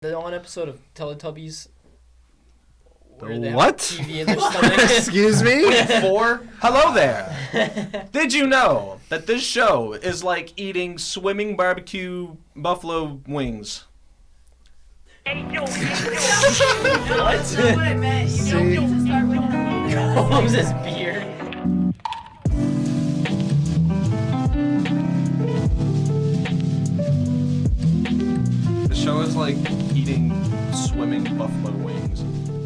The on episode of Teletubbies. Where they What? have TV in their stomach. Excuse me? 4. Hello there. Did you know that this show is like eating swimming barbecue buffalo wings? What? That's not what I meant. You don't get to start with the What was this beard? The show is like eating swimming buffalo wings,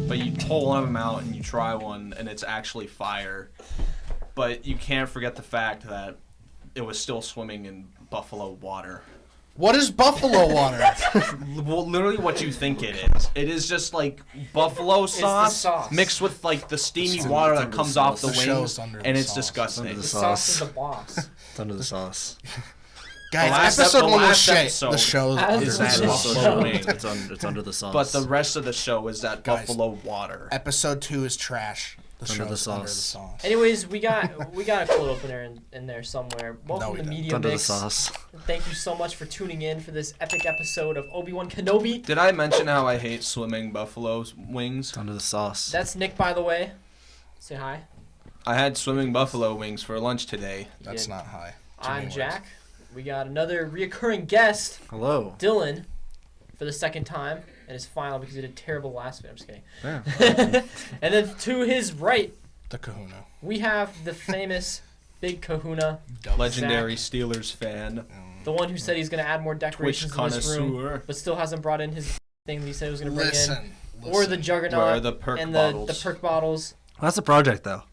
but you pull one of them out and you try one and it's actually fire. But you can't forget the fact that it was still swimming in buffalo water. What is buffalo water? Well, literally what you think it is. It is just like buffalo sauce, mixed with like the steamy water that comes off the wings, and it's disgusting. The sauce is the boss. It's under the sauce. Guys, episode 1 was shit. The show is that buffalo wings. It's under the sauce. But the rest of the show is that buffalo water. Episode 2 is trash. The Under show's the under the sauce. sauce. Anyways, we got a cold opener in there somewhere. Welcome to It's under the MediaMix. sauce. Thank you so much for tuning in for this epic episode of Obi-Wan Kenobi. Did I mention how I hate swimming buffalo wings? It's under the sauce. That's Nick, by the way. Say hi. I had swimming buffalo wings for lunch today. That's did. not high. I'm Jack. We got another reoccurring guest, Hello. Dylan, for the second time, and his final because he did a terrible last video. I'm just kidding. Yeah. And then to his right, The kahuna. we have the famous Big Kahuna, Legendary Steelers fan. the one who said he's going to add more Twitch decorations in this room, connoisseur. but still hasn't brought in his thing that he said he was going to bring Listen. in. Or the Where Juggernaut are the perk and bottles? the perk bottles. That's a project, though.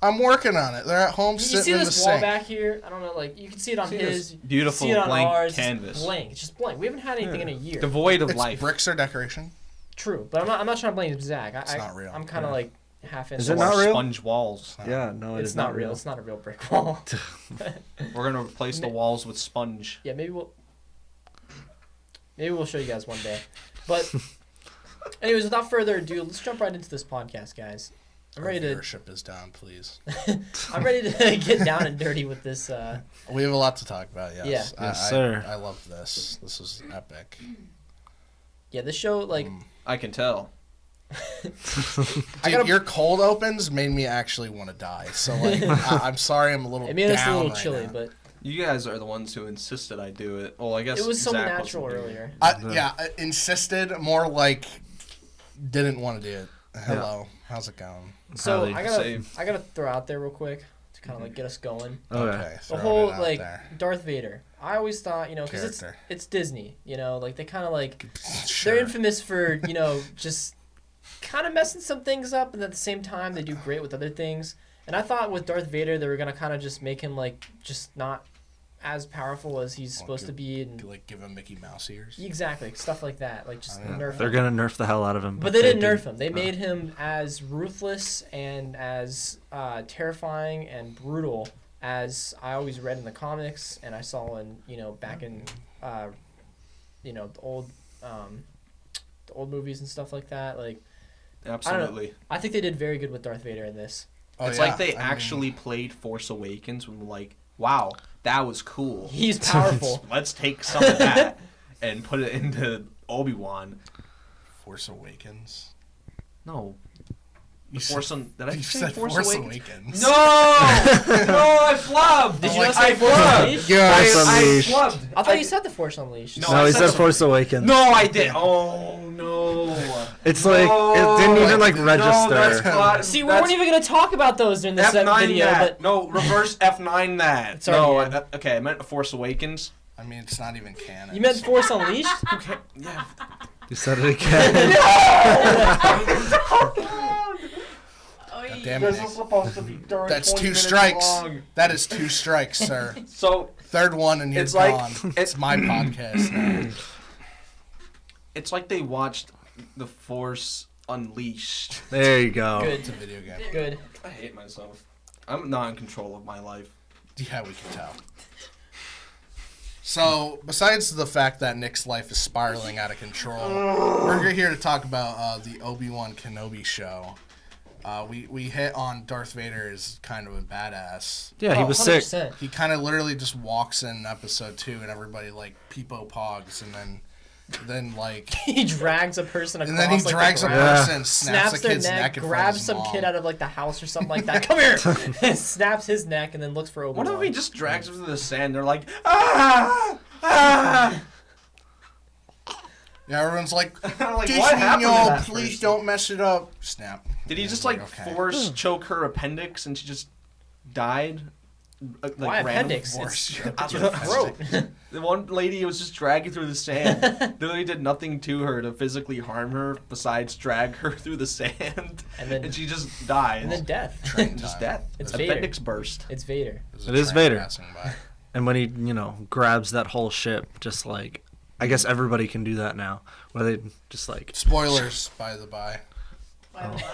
I'm working on it. They're at home You sitting see in the this wall sink. back here? I don't know, like, you can see it on See his. this beautiful see it on blank ours. canvas. It's blank. It's just blank. We haven't had anything in a year. Devoid of It's life. bricks are decoration. True, but I'm not trying to blame Zach. It's not real. I'm kind of like half in. Is it not real? Sponge walls. Yeah, no, It's not real. It's not a real brick wall. We're gonna replace the walls with sponge. Yeah, maybe we'll show you guys one day. But anyways, without further ado, let's jump right into this podcast, guys. I'm ready to. Viewership is down, please. I'm ready to get down and dirty with this. We have a lot to talk about. Yes. Yeah. Yes, sir. I love this. This is epic. Yeah, this show like. I can tell. Dude, your cold opens made me actually want to die. So like, I'm sorry, I'm a little. It made us a down little right chilly, now. but You guys are the ones who insisted I do it. Well, I guess it was so Zach natural wasn't doing earlier. I insisted, more like didn't want to do it. Hello, how's it going? So Howdy. I gotta throw out there real quick to kind of like get us going. Okay. The throwing whole it out like there. Darth Vader. I always thought, you know, because Character. it's Disney, you know, like they kind of like Sure. they're infamous for, you know, just kind of messing some things up, and at the same time they do great with other things. And I thought with Darth Vader they were gonna kind of just make him like just not as powerful as he's supposed to be, and like give him Mickey Mouse ears. exactly stuff like that, like just nerf They're him. gonna nerf the hell out of him. But they didn't nerf him. They made him as ruthless and as terrifying and brutal as I always read in the comics, and I saw in, you know, back in you know, the old movies and stuff like that. Like Absolutely. I think they did very good with Darth Vader in this. Oh, It's yeah, like they I actually played Force Awakens and were like, wow, that was cool. He's powerful. Let's take some of that and put it into Obi-Wan. Force Awakens. No. You Force said, Did I you say said Force Awakens? No! No, I flubbed. Did you like, not say I Force flubbed. Unleashed? Force I Unleashed. flubbed. I thought you said the Force Unleashed. No, No, I he said said some- Force Awakens. No, I did. Oh, no. It's like, it didn't even like No, that's register. cla- See, we that's weren't even gonna talk about those during this F9 video, that. but No, reverse F9 that. It's already No, in. okay, I meant Force Awakens. I mean, it's not even canon. you meant Force Unleashed? Okay, yeah. You said it again. God damn it, This Nick. is supposed to be during That's 20 2 minutes strikes. long. That is 2 strikes, sir. So, Third one and you're It's like- gone. It's my podcast now. it's like they watched The Force Unleashed. There you go. Good. It's a video game. Good. I hate myself. I'm not in control of my life. Yeah, we can tell. So, besides the fact that Nick's life is spiraling out of control, we're here to talk about the Obi-Wan Kenobi show. We hit on Darth Vader is kind of a badass. Yeah, he Oh, was sick. 100%. He kind of literally just walks in episode 2 and everybody like peepo pogs, and then then like He drags a person across. and then he like, drags the a ground, person, snaps the their kid's neck, neck in front of grabs his some mom. kid out of like the house or something like that. Come here, and snaps his neck, and then looks for Obi-Wan. What if he just drags him through the sand? They're like, ah, ah. Yeah, everyone's like, Like, what happened to no, that please person? don't mess it up. Snap. Did he And just it's like okay. force choke her appendix and she just died? Like, Why random appendix? force It's choke? to the throat. The one lady was just dragging through the sand. Literally did nothing to her to physically harm her besides drag her through the sand. And she just died. and then death. Train just time. death. It's Appendix burst. It's Vader. There's a It is train Vader. passing by. And when he, grabs that whole ship, just like, I guess everybody can do that now. Where they just like, Spoilers, by the by.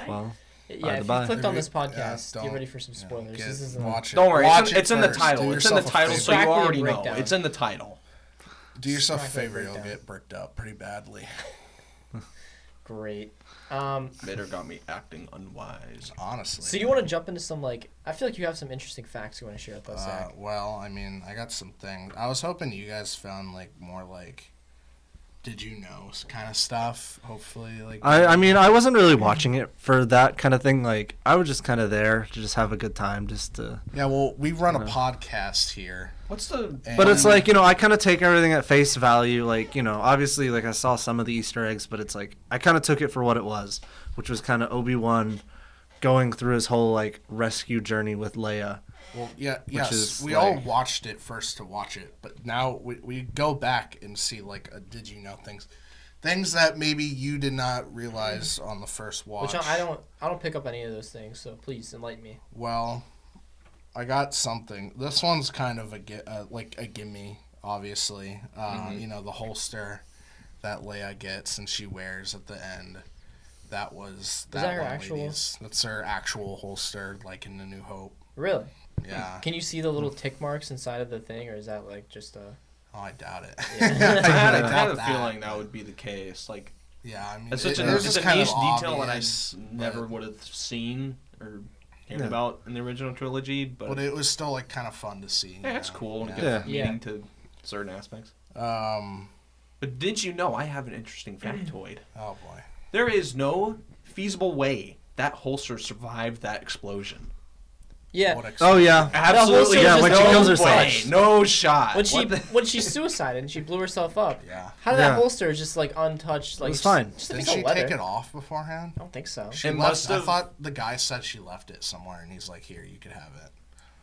well, Yeah, if you by. clicked on this Yeah, podcast, get don't- ready for some spoilers. This isn't watch it. Don't worry, Watch it's in the first. title. Do It's in the yourself a title, favor. so you Exactly a already know. breakdown. It's in the title. Do yourself a Exactly a favor, you'll breakdown. get bricked up pretty badly. great. Vader got me acting unwise. Honestly. So you want to jump into some like? I feel like you have some interesting facts you want to share with us, Zach. Well, I mean, I got some things. I was hoping you guys found like more like, did you know kind of stuff. Hopefully, like. I mean, I wasn't really watching it for that kind of thing. Like, I was just kind of there to just have a good time, just to. Yeah, well, we run a Yeah. podcast here. What's the? But it's and- like, I kind of take everything at face value. Like, obviously, like, I saw some of the Easter eggs, but it's like, I kind of took it for what it was, which was kind of Obi-Wan going through his whole, like, rescue journey with Leia. Well, yeah, yes, is, we like- all watched it first to watch it, but now we go back and see like, did you know things that maybe you did not realize on the first watch. Which I don't pick up any of those things. So please enlighten me. Well, I got something. This one's kind of a gimme, obviously. The holster that Leia gets and she wears at the end. That was that her one actual- lady's. That's her actual holster, like in the New Hope. Really? Yeah. Can you see the little tick marks inside of the thing, or is that like just a? Oh, I doubt it. Yeah. I had doubt a that. feeling that would be the case. Like, Yeah, I mean, it's such a was it's just a kind niche of detail that I obvious, never but- would have seen or heard Yeah. about in the original trilogy. But it was still like kind of fun to see. yeah, it's cool to Yeah. give Yeah. meaning to certain aspects. But did you know I have an interesting factoid? Oh boy. There is no feasible way that holster survived that explosion. Yeah. What Oh, yeah. Absolutely, holster Yeah, when she no kills herself. way, no shot. When she What the- when she suicided and she blew herself up. Yeah. How did Yeah. that holster just like untouched? Like was fine. Just a Didn't piece she of leather. take it off beforehand? I don't think so. She It left. must I have- thought the guy said she left it somewhere, and he's like, "Here, you could have it."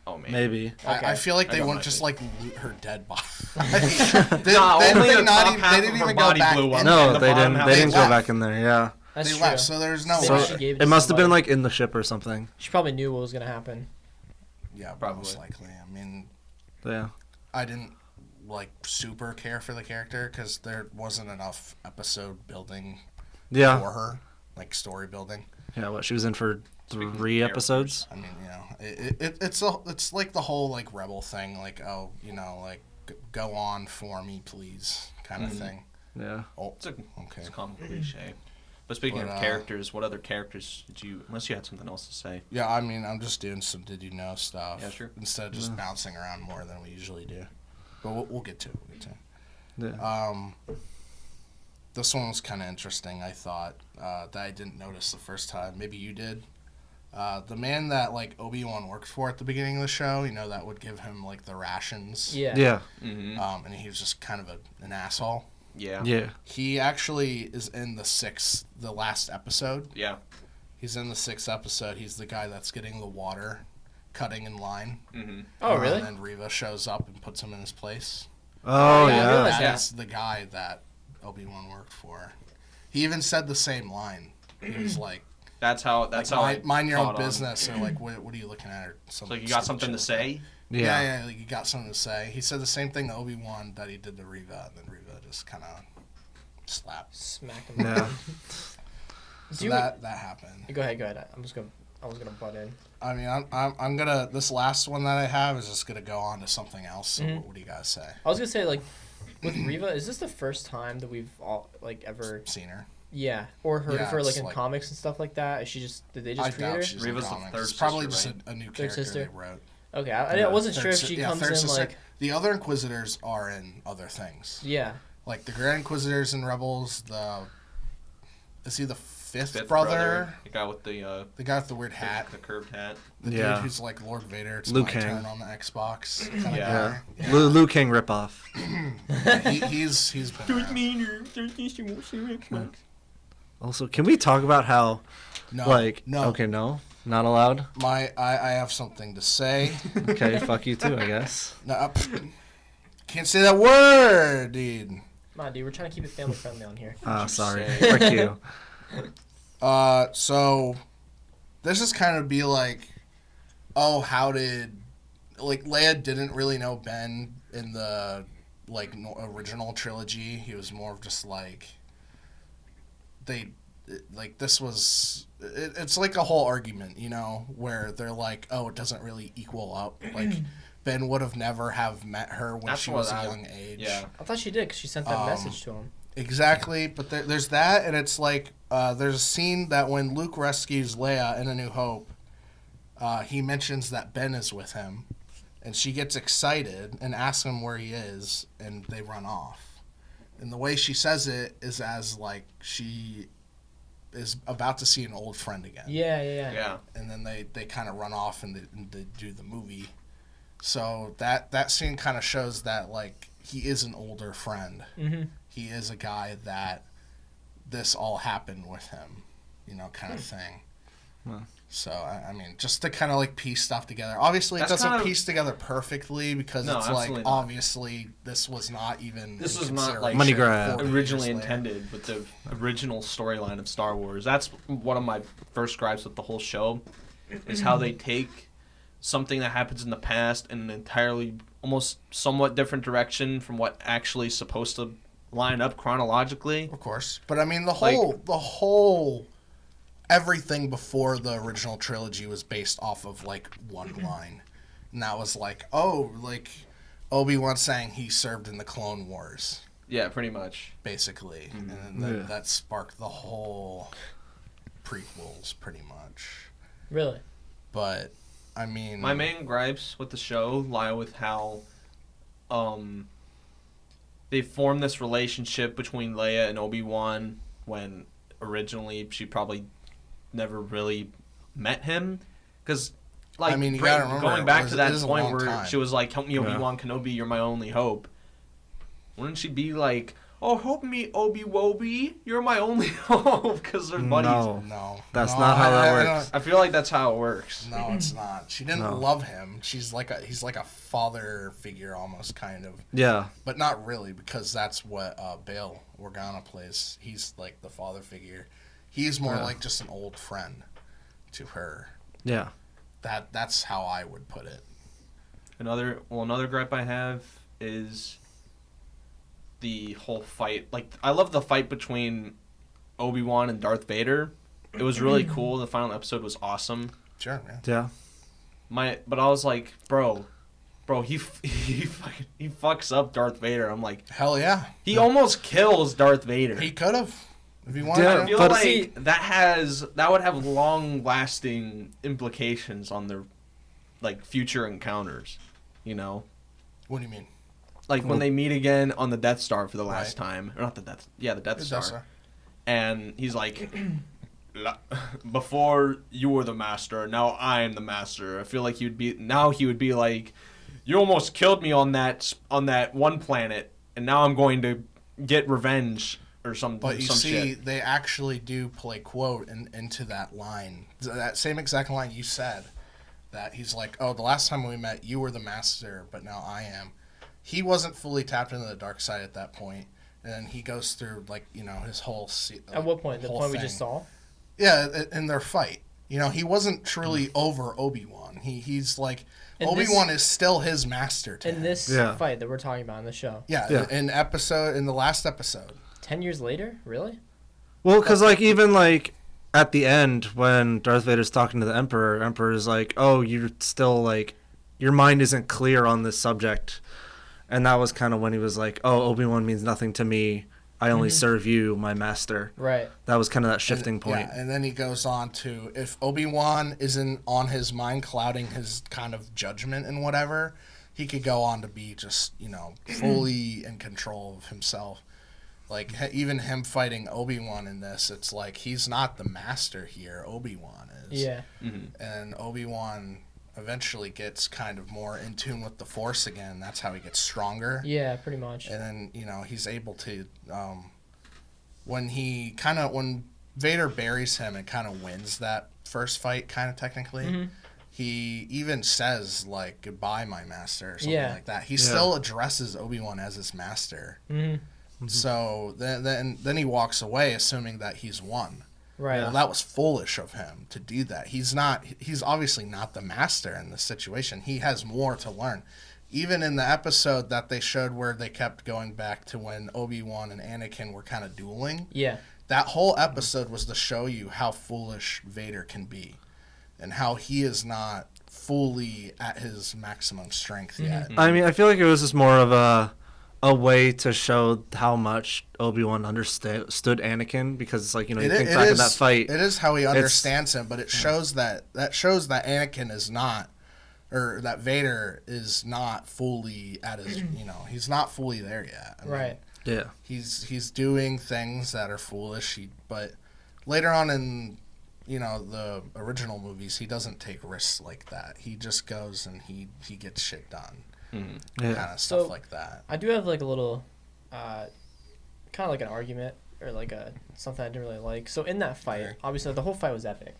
Oh man, Maybe. Okay. I feel like I they got wouldn't my just thing. like loot her dead body. Nah, only the top half they of didn't her even body go back. blew up. in No, And the they bottom didn't. half They they didn't go left. back in there. Yeah. That's They true. left, so there's no Maybe way. she gave It to must have been somebody. like in the ship or something. She probably knew what was gonna happen. Yeah, Probably. most likely. I mean, Yeah. I didn't like super care for the character because there wasn't enough episode building Yeah. for her, like story building. Yeah. What she was in for Speaking of 3 characters. episodes. I mean, it's like the whole like rebel thing, like like go on for me, please, kind of thing. Yeah. Oh, It's a okay. it's a common cliche. But speaking But, of characters, what other characters did you? Unless you had something else to say. Yeah, I mean, I'm just doing some did you know stuff. Yeah, sure. Instead of just bouncing around more than we usually do. But we'll get to it. Yeah. This one was kind of interesting. I thought that I didn't notice the first time. Maybe you did. The man that like Obi-Wan worked for at the beginning of the show, that would give him like the rations. Yeah. Yeah. Mm-hmm. And he was just kind of an asshole. Yeah. Yeah. He actually is in the last episode. Yeah. He's in the 6th episode. He's the guy that's getting the water, cutting in line. Mm-hmm. Oh really? And then Reva shows up and puts him in his place. Oh yeah, I yeah. realized that. That's the guy that Obi-Wan worked for. He even said the same line. He was like, That's how. That's how. I mind your own caught on. business, or like, what are you looking at? Or It's something. like you got stupid something to shit like say. that. Yeah. Yeah, like you got something to say. He said the same thing to Obi-Wan that he did to Reva, and then Reva just kind of slapped. Smack him. Yeah. So Do you- that happened. Go ahead. I was gonna butt in. I mean, I'm gonna. This last one that I have is just gonna go on to something else. So Mhm. what do you guys say? I was gonna say like, with Reva, is this the first time that we've all like ever Seen her? or heard Yeah, of her like it's in like- comics and stuff like that? Is she just did they just I create her? doubt she's Reva's in the comics. third It's probably sister, just right? a new Third character sister? they wrote. Okay, I wasn't sure if she comes third in sister. like The other Inquisitors are in other things. yeah. like the Grand Inquisitors and Rebels. Is he the fifth brother? The guy with the guy with the weird hat, the curved hat. The dude who's like Lord Vader. It's Liu my Kang. turn on the Xbox. Yeah. Liu Kang ripoff. He's been Also, can we talk about how, no. okay, no, not allowed. I have something to say. Okay, fuck you too, I guess. No, can't say that word, dude. Come on, dude. We're trying to keep it family friendly on here. Oh, sorry. say? Frick you. So this is kind of be like, oh, how did Leia didn't really know Ben in the original trilogy. He was more of just like this was it's like a whole argument, where they're like, oh, it doesn't really equal up. Like Ben would have never have met her when she was a young age. Yeah, I thought she did because she sent that message to him. Exactly, but there's that, and it's like there's a scene that when Luke rescues Leia in A New Hope, he mentions that Ben is with him, and she gets excited and asks him where he is, and they run off. And the way she says it is as like she is about to see an old friend again. Yeah. And then they kind of run off and they do the movie. So that scene kind of shows that like he is an older friend. Mm-hmm. He is a guy that this all happened with him, kind of thing. Wow. So, I mean, just to kind of like piece stuff together. Obviously, it doesn't piece together perfectly because it's like, not. Obviously, this was not even. This was not like money grab originally intended with the original storyline of Star Wars. That's one of my first gripes with the whole show, is how they take something that happens in the past in an entirely, almost somewhat different direction from what actually is supposed to line up chronologically. Of course. But I mean, the whole everything before the original trilogy was based off of like one line. And that was like, oh, like Obi-Wan saying he served in the Clone Wars. Yeah, pretty much. Basically. Mm-hmm. And that sparked the whole prequels pretty much. Really? But I mean, my main gripes with the show lie with how they formed this relationship between Leia and Obi-Wan when originally she probably never really met him. Because, like, I mean, you gotta remember, going back to that point where time. she was like, help me, Obi-Wan Kenobi, you're my only hope. Wouldn't she be like, oh, help me, Obi-Wobi, you're my only hope, because they're buddies? No. That's not how that works. I feel like that's how it works. No, it's not. She didn't love him. He's like a father figure almost, kind of. Yeah. But not really, because that's what Bail Organa plays. He's like the father figure. He's more like just an old friend to her. Yeah. That's how I would put it. Another gripe I have is the whole fight. Like, I love the fight between Obi-Wan and Darth Vader. It was really cool. The final episode was awesome. Sure, man. Yeah. But I was like, bro, he fucks up Darth Vader. I'm like, hell yeah. He almost kills Darth Vader. He could have, if he wanted I to. feel like that would have long-lasting implications on their like future encounters. You know? What do you mean? Like when they meet again on the Death Star for the last time, or not the Death Star. And he's like, before you were the master, now I am the master. I feel like he would be like, you almost killed me on that one planet, and now I'm going to get revenge or something. But you see, they actually do play quote into that line, that same exact line you said, that he's like, oh, the last time we met, you were the master, but now I am. He wasn't fully tapped into the dark side at that point, and then he goes through his whole. At what point? The point thing we just saw. Yeah, in their fight. He wasn't truly over Obi-Wan. He's like, Obi-Wan is still his master. In this fight that we're talking about in the show. Yeah. In the last episode. 10 years later, really? Well, because even at the end when Darth Vader's talking to the Emperor's like, oh, you're still your mind isn't clear on this subject. And that was kind of when he was like, oh, Obi-Wan means nothing to me. I only serve you, my master. Right. That was kind of that shifting point. Yeah, and then he goes on to, if Obi-Wan isn't on his mind clouding his kind of judgment and whatever, he could go on to be just, fully in control of himself. Like even him fighting Obi-Wan in this, it's like he's not the master here. Obi-Wan is. Yeah. And Obi-Wan eventually gets kind of more in tune with the Force again. That's how he gets stronger. Yeah, pretty much. And then he's able to when Vader buries him and kind of wins that first fight, kind of technically. He even says like "Goodbye, my master" or something like that. He still addresses Obi-Wan as his master. So then he walks away, assuming that he's won. Right. Well, that was foolish of him to do that. He's obviously not the master in this situation. He has more to learn. Even in the episode that they showed where they kept going back to when Obi-Wan and Anakin were kind of dueling. Yeah. That whole episode was to show you how foolish Vader can be and how he is not fully at his maximum strength yet. I mean, I feel like it was just more of a way to show how much Obi-Wan understood Anakin, because it's like, you think back in that fight. It is how he understands him, but it shows that Anakin is not, or that Vader is not fully at his, he's not fully there yet. I mean, Right. Yeah. He's doing things that are foolish, but later on in the original movies, he doesn't take risks like that. He just goes and he gets shit done. Kind of stuff like that. I do have like a little, kind of like an argument or like something I didn't really like. So in that fight, obviously the whole fight was epic.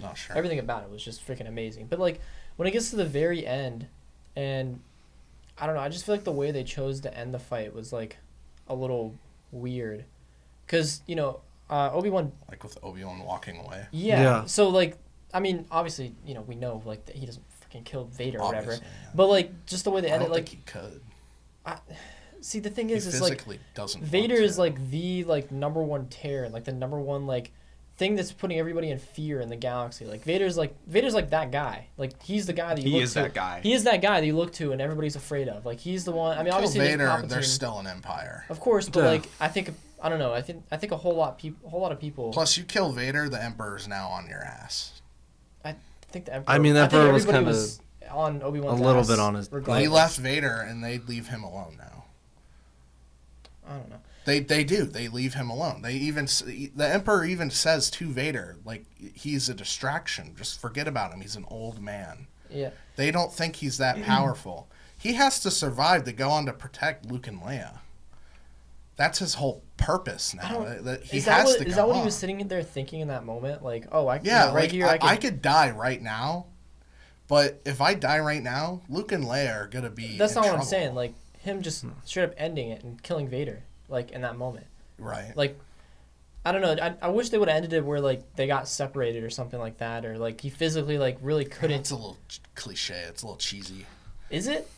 Not sure. Everything about it was just freaking amazing. But like when it gets to the very end, and I don't know, I just feel like the way they chose to end the fight was like a little weird, because Obi-Wan, like with Obi-Wan walking away. Yeah. So like, I mean, obviously, we know like that he doesn't freaking kill Vader or whatever. Yeah. But like, just the way they I ended, don't like, think he could. See, the thing He is like physically doesn't. Vader want to. is like the number one terror and like the number one like thing that's putting everybody in fear in the galaxy. Like Vader's like that guy. Like he's the guy that you look to. He is that guy. He is that guy that you look to and everybody's afraid of. Like he's the one. I mean, obviously Vader, there's Palpatine, they're still an empire. of course, but like I don't know. I think a whole lot of people. Plus, you kill Vader, the Emperor's now on your ass. I think the Emperor. I mean, the Emperor was kind of on Obi-Wan's a little ass bit on his. regardless. He left Vader, and they leave him alone now. I don't know. They do. They leave him alone. The Emperor even says to Vader, like, he's a distraction. Just forget about him. He's an old man. Yeah. They don't think he's that powerful. He has to survive to go on to protect Luke and Leia. That's his whole purpose now. Is that what he was sitting there thinking in that moment? Like, oh, I could die right now, but if I die right now, Luke and Leia are gonna be. That's not trouble. what I'm saying. Like him just straight up ending it and killing Vader, like in that moment. Right. Like, I don't know. I wish they would have ended it where like they got separated or something like that, or like he physically like really couldn't. It's a little cliche. It's a little cheesy. Is it?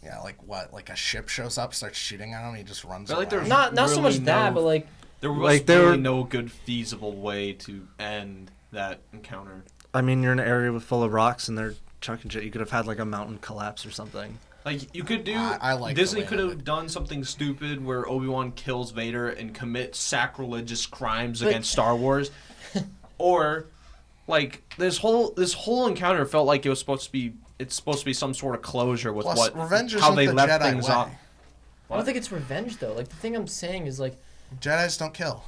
Yeah, like what? Like a ship shows up, starts shooting at him, he just runs But, away. like, there's Not so much really that, but like there was Like, really no good feasible way to end that encounter. I mean, you're in an area full of rocks and they're chucking shit. You could have had like a mountain collapse or something. Like you could do. I like Disney the way could that have done something stupid where Obi-Wan kills Vader and commits sacrilegious crimes against Star Wars, or like this whole encounter felt like it was supposed to be. It's supposed to be some sort of closure with Plus, revenge how isn't they the left Jedi things way. off. I don't think it's revenge though. Like the thing I'm saying is like, Jedis don't kill.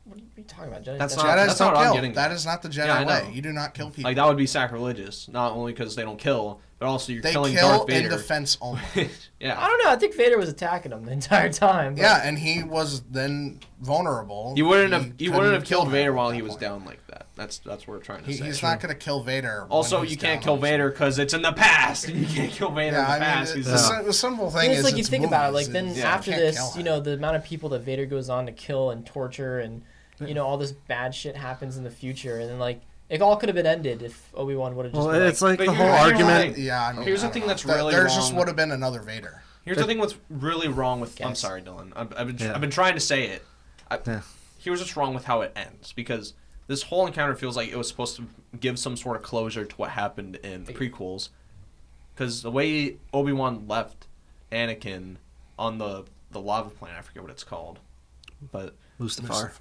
what are you talking about? Jedi? That's not- Jedis that's don't what I'm kill. getting That at. is not the Yeah, I Jedi know. way. You do not kill people. Like that would be sacrilegious, not only because they don't kill, but also you're they killing kill Darth in Vader. defense only. I Yeah, don't know. I think Vader was attacking him the entire time. But Yeah, and he was then vulnerable. you wouldn't have couldn't killed kill Vader him while at he that was point. down like that. That's what we're trying to say. He's not going to kill Vader. when Also, he's you can't down kill on his- Vader because it's in the past. You can't kill Vader Yeah, in the I past. mean, 'cause the simple And thing it's is, like you it's think about it. Like movies, then is you after can't this, kill him. the amount of people that Vader goes on to kill and torture, and all this bad shit happens in the future, and then like it all could have been ended if Obi-Wan would have just. Well, been it's like But the you're whole right. argument. Yeah, I mean, Here's the I don't thing know. that's really there just wrong. would have been another Vader. Here's the thing what's really wrong with... I'm Guess. sorry, Dylan. I've Yeah. been trying to say it. Yeah. Here's what's wrong with how it ends. Because this whole encounter feels like it was supposed to give some sort of closure to what happened in the prequels. Because the way Obi-Wan left Anakin on the lava planet, I forget what it's called. But Mustafar.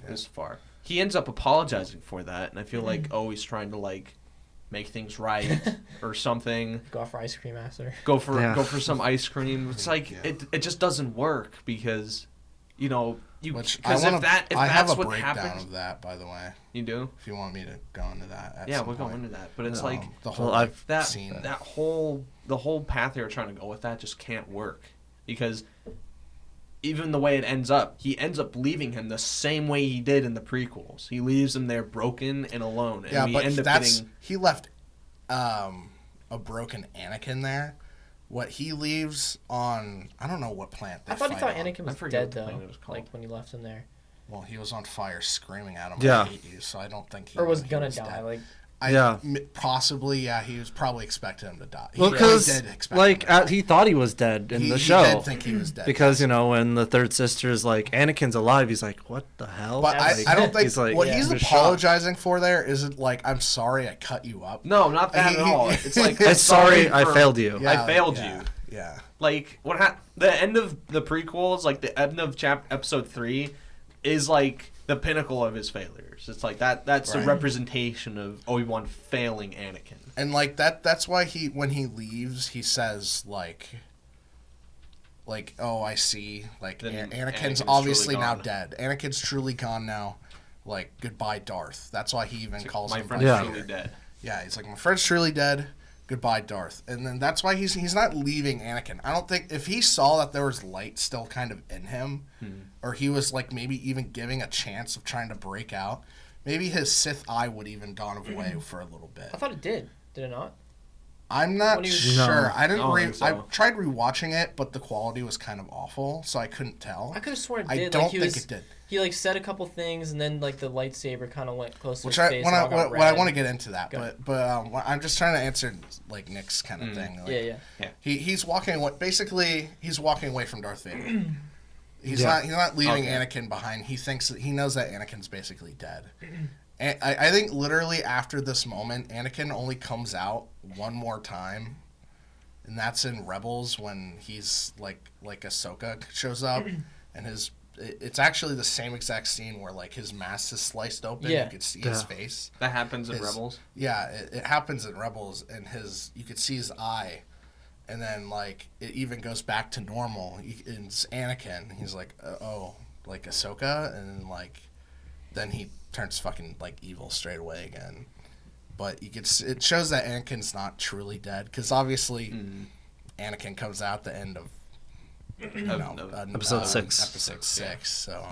Mustafar. He ends up apologizing for that. And I feel like, he's trying to, like, make things right or something. Go off for ice cream after. Go for some ice cream. It's like Yeah. it just doesn't work because Which because if I have that's a what breakdown happens, of that, by the way. you do. If you want me to go into that, at Yeah, some we'll go point. into that. But it's like the whole that scene. the whole path they were trying to go with that just can't work because even the way it ends up, he ends up leaving him the same way he did in the prequels. He leaves him there broken and alone. And Yeah, we but end up he left a broken Anakin there. What he leaves on, I don't know what planet they I thought he fight thought on. Anakin was forget dead what the though. planet was called. Like when he left him there, Well, he was on fire screaming at him, Yeah. I hate you, so I don't think he or was he gonna die. dead. Like Possibly, yeah, he was probably expecting him to die. Well, He because did expect him to die. he thought he was dead in the He show. did think he was dead. Because when the third sister's like, Anakin's alive, he's like, what the hell? But Like, I don't think he's like, what yeah, he's he was apologizing for there isn't like, I'm sorry I cut you up. No, not that at all. It's like shocked. It's sorry I for- failed you. Yeah, I failed yeah, you. Yeah. Like the end of the prequels, like the end of episode 3, is like the pinnacle of his failures. It's like that's a Right. representation of Obi-Wan failing Anakin. And like that's why when he leaves, he says like, oh, I see. Like Then Anakin's Anakin's obviously truly now gone. dead. Anakin's truly gone now. Like, goodbye, Darth. That's why he even calls My him friend's by truly Vader. dead. Yeah, he's like, my friend's truly dead. Goodbye, Darth. And then that's why he's not leaving Anakin. I don't think if he saw that there was light still kind of in him, or he was like maybe even giving a chance of trying to break out, maybe his Sith eye would even gone away for a little bit. I thought it did. Did it not? I'm not When he was- sure. No. I didn't. I don't think so. I tried rewatching it, but the quality was kind of awful, so I couldn't tell. I could have sworn it I did. don't Like he think was, it did. He like said a couple things, and then like the lightsaber kind of went close to Which his I face. when and I all got what I red. want to get into that, Go. but I'm just trying to answer like Nick's kind of thing. Like, Yeah. He's walking away. Basically, he's walking away from Darth Vader. He's Yeah. not leaving Okay. Anakin behind. He knows that Anakin's basically dead. And I think literally after this moment, Anakin only comes out one more time, and that's in Rebels when he's like Ahsoka shows up, and it's actually the same exact scene where like his mask is sliced open. Yeah. You could see his Yeah. face. That happens in His- Rebels. Yeah, it happens in Rebels, and you could see his eye, and then like it even goes back to normal. It's Anakin. He's like, oh, like Ahsoka, and then he turns fucking like evil straight away again. But it shows that Anakin's not truly dead, because obviously Anakin comes out the end of Episode 6. Episode 6. So,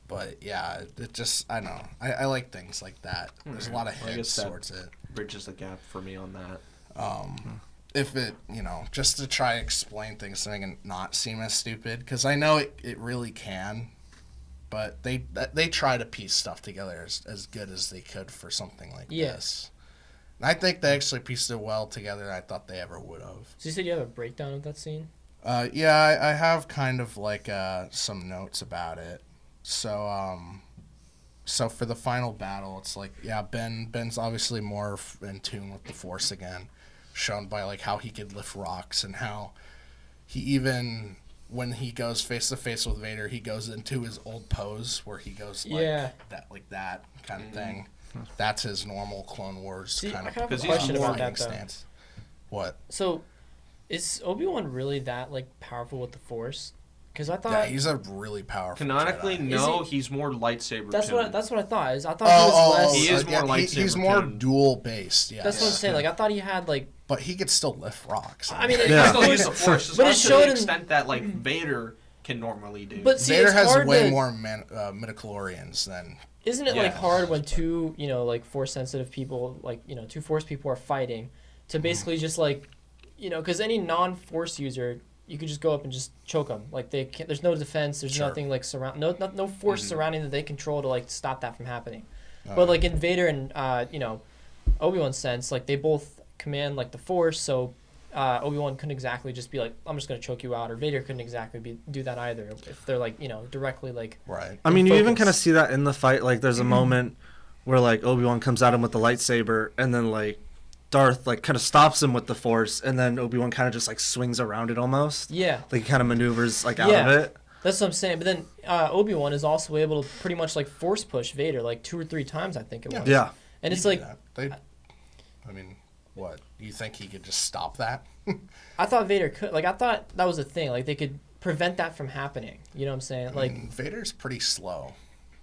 but yeah, it just I don't know. I like things like that. There's a lot of Well, I hints guess that towards it. bridges the gap for me on that. If it, just to try to explain things to make it not seem as stupid, because I know it really can, but they try to piece stuff together as good as they could for something like this. And I think they actually pieced it well together than I thought they ever would have. So you said you have a breakdown of that scene? Yeah, I have kind of like some notes about it. So for the final battle, it's like, yeah, Ben's obviously more in tune with the Force again, shown by like how he could lift rocks and how he even when he goes face to face with Vader, he goes into his old pose where he goes like that kind of thing. That's his normal Clone Wars See, kind I of. have a he's question more about that though. stance. What? So, is Obi-Wan really that like powerful with the Force? Because I thought Yeah, he's a really powerful. Canonically, Jedi. no, he's more lightsaber. that's tuned. what I thought. I thought he was less. He is more lightsaber He's more tuned. dual based. Yeah, That's what I'm saying. Like I thought he had like. But he could still lift rocks. I mean, Yeah. Still use the Force, just But it not to showed the in- extent that like Vader can normally do. But see, Vader it's has hard way to, more midichlorians than. Isn't it like Yeah. hard when two like Force sensitive people two Force people are fighting to basically just because any non-Force user you could just go up and just choke them. Like they can't. There's no defense. There's Sure. nothing like no force surrounding that they control to like stop that from happening. But like in Vader and Obi-Wan's sense, like they both command like the Force, so Obi-Wan couldn't exactly just be like, I'm just gonna choke you out, or Vader couldn't exactly do that either if they're like directly like. Right. I mean, you even focus. kind of see that in the fight. Like, there's a moment where like Obi-Wan comes at him with the lightsaber, and then like Darth like kind of stops him with the Force, and then Obi-Wan kind of just like swings around it almost. Yeah. Like he kind of maneuvers like out Yeah. of it. That's what I'm saying. But then Obi-Wan is also able to pretty much like force push Vader like 2 or 3 times, I think it was. Yeah. And it's He like did that. I mean, what? You think he could just stop that? I thought Vader could. Like I thought that was a thing. Like they could prevent that from happening. You know what I'm saying? Like, Vader's pretty slow.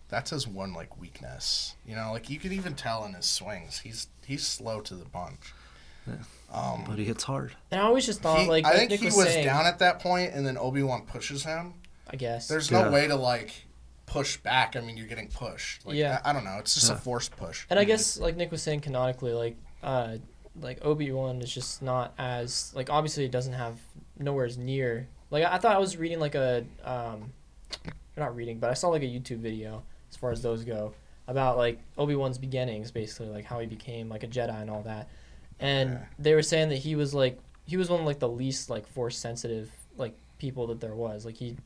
That's his one like weakness. You know, like you could even tell in his swings. He's slow to the punch. But he hits hard. and I always just thought like I think Nick he was saying, down at that point, and then Obi-Wan pushes him. I guess. There's no Yeah. way to like push back. I mean, you're getting pushed. Like, Yeah. I don't know. It's just a forced push. And I guess like Nick was saying canonically, like Obi-Wan is just not as like obviously it doesn't have nowhere's near like I thought I was reading like a not reading but I saw like a YouTube video as far as those go about like Obi-Wan's beginnings basically like how he became like a Jedi and all that, and they were saying that he was one of like the least like force sensitive like people that there was. Like he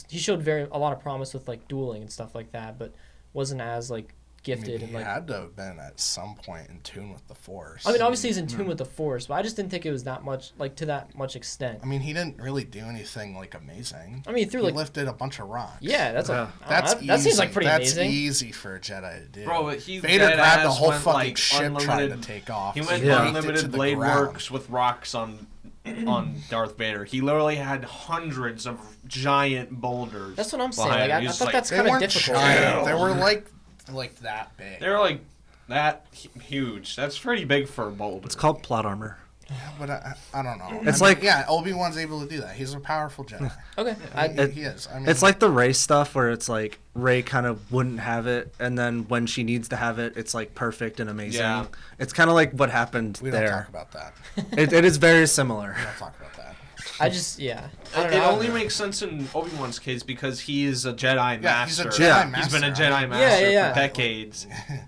showed a lot of promise with like dueling and stuff like that, but wasn't as like gifted He and like had to have been at some point in tune with the Force. I mean, obviously he's in tune with the Force, but I just didn't think it was that much, like to that much extent. I mean, he didn't really do anything like amazing. I mean, through he like lifted a bunch of rocks. yeah, that's Yeah. that seems like pretty That's amazing. easy for a Jedi to do. Bro, but he Vader grabbed the deadass whole went, fucking like, ship trying to unlimited- take off. He went Yeah. yanked it to unlimited the blade ground. works with rocks on Darth Vader. He literally had hundreds of giant boulders. That's what I'm saying. behind Like him. He I was thought like, that's They kind of weren't difficult. giant. They were like that big. They're like that huge. That's pretty big for a boulder. It's called plot armor. But I don't know. It's I mean, like- yeah, Obi-Wan's able to do that. He's a powerful Jedi. Okay, He is. I mean, It's like the Rey stuff where it's like Rey kind of wouldn't have it, and then when she needs to have it, it's like perfect and amazing. Yeah. It's kind of like what happened we don't there. talk about that. It is very similar. We don't talk about that. I just yeah. I don't It know. only makes sense in Obi-Wan's case because he is a Jedi Yeah, he's a master. Jedi Yeah. master. He's been a I Jedi mean, master yeah. for decades.